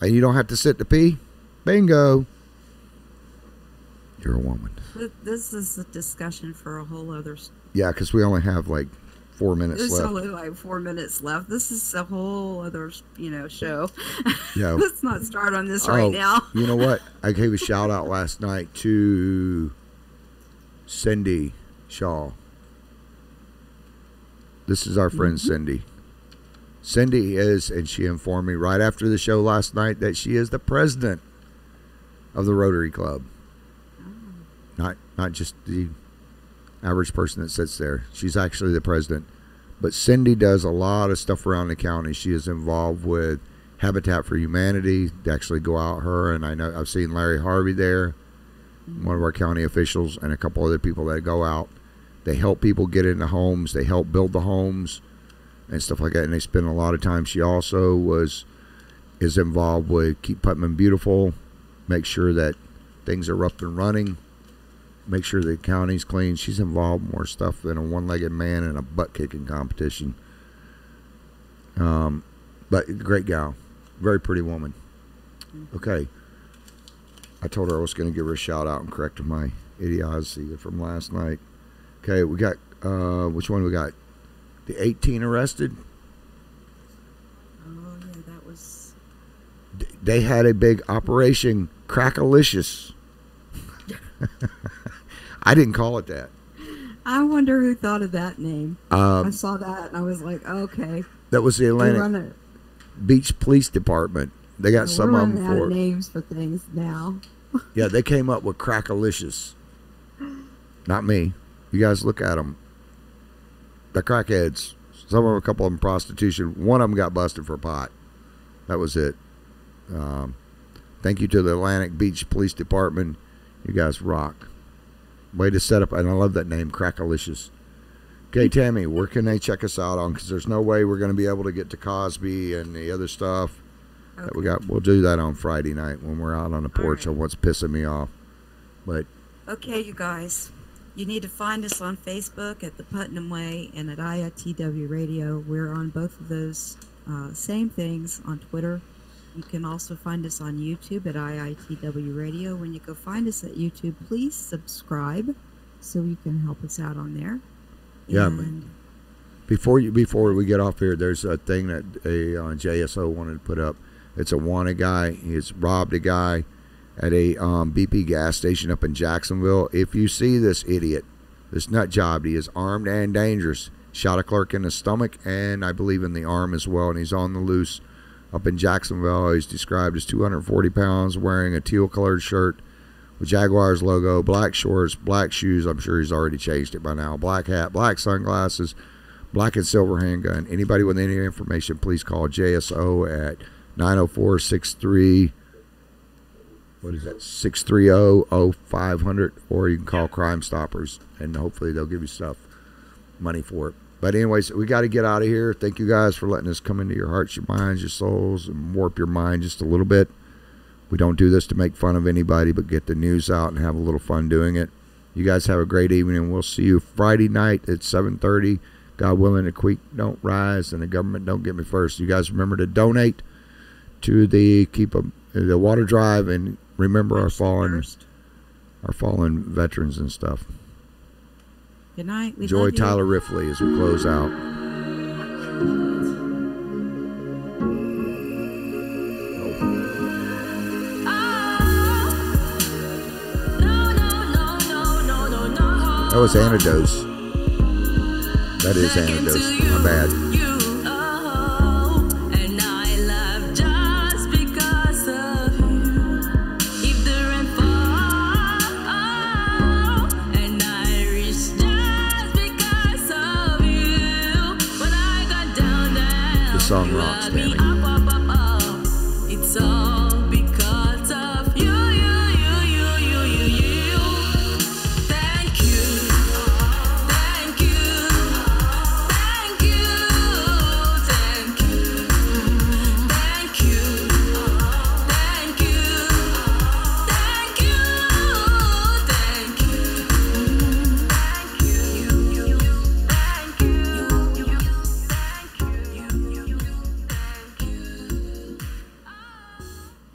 and you don't have to sit to pee, bingo, you're a woman. This is a discussion for a whole other... Yeah, because we only have like 4 minutes There's left. only like 4 minutes left. This is a whole other, show. Yeah. Let's not start on this right now. You know what? I gave a shout out last night to Cindy Shaw. This is our friend Cindy. Cindy is, and she informed me right after the show last night that she is the president of the Rotary Club. Not just the average person that sits there. She's actually the president. But Cindy does a lot of stuff around the county. She is involved with Habitat for Humanity. They actually go out, her, and I know I've seen Larry Harvey there, one of our county officials, and a couple other people that go out. They help people get into homes. They help build the homes and stuff like that. And they spend a lot of time. She also is involved with Keep Putnam Beautiful, make sure that things are up and running, make sure the county's clean. She's involved in more stuff than a one-legged man in a butt-kicking competition. But great gal. Very pretty woman. Okay. I told her I was going to give her a shout-out and correct my idiocy from last night. Okay, we got, which one we got? The 18 arrested? Oh, yeah, that was... They had a big Operation Crackalicious. I didn't call it that. I wonder who thought of that name. I saw that and I was like, okay. That was the Atlantic Beach Police Department. They got some of them for names for things now. Yeah, they came up with Crackalicious. Not me. You guys look at them. The crackheads. Some of them, a couple of them prostitution. One of them got busted for pot. That was it. Thank you to the Atlantic Beach Police Department. You guys rock. Way to set up, and I love that name, Crackalicious. Okay, Tammy, where can they check us out on? Because there's no way we're going to be able to get to Cosby and the other stuff that we got. We'll do that on Friday night when we're out on the porch on what's pissing me off. But okay, you guys, you need to find us on Facebook at the Putnam Way and at IITW Radio. We're on both of those same things on Twitter. You can also find us on YouTube at IITW Radio. When you go find us at YouTube, please subscribe so you can help us out on there. Yeah, and before we get off here, there's a thing that a JSO wanted to put up. It's a wanted guy. He's robbed a guy at a BP gas station up in Jacksonville. If you see this idiot, this nut job, he is armed and dangerous. Shot a clerk in the stomach and I believe in the arm as well, and he's on the loose up in Jacksonville. He's described as 240 pounds, wearing a teal-colored shirt with Jaguars logo, black shorts, black shoes. I'm sure he's already changed it by now. Black hat, black sunglasses, black and silver handgun. Anybody with any information, please call JSO at 904-63. What is that? 630-0500, or you can call Crime Stoppers, and hopefully they'll give you money for it. But anyways, we got to get out of here. Thank you guys for letting us come into your hearts, your minds, your souls, and warp your mind just a little bit. We don't do this to make fun of anybody, but get the news out and have a little fun doing it. You guys have a great evening. We'll see you Friday night at 7:30. God willing, the creek don't rise and the government don't get me first. You guys remember to donate to the water drive, and remember our fallen veterans and stuff. Good night. We Enjoy love you. Tyler Riffley as we close out. That was Anydos. That is Anydos. My bad. song rocks, Tammy.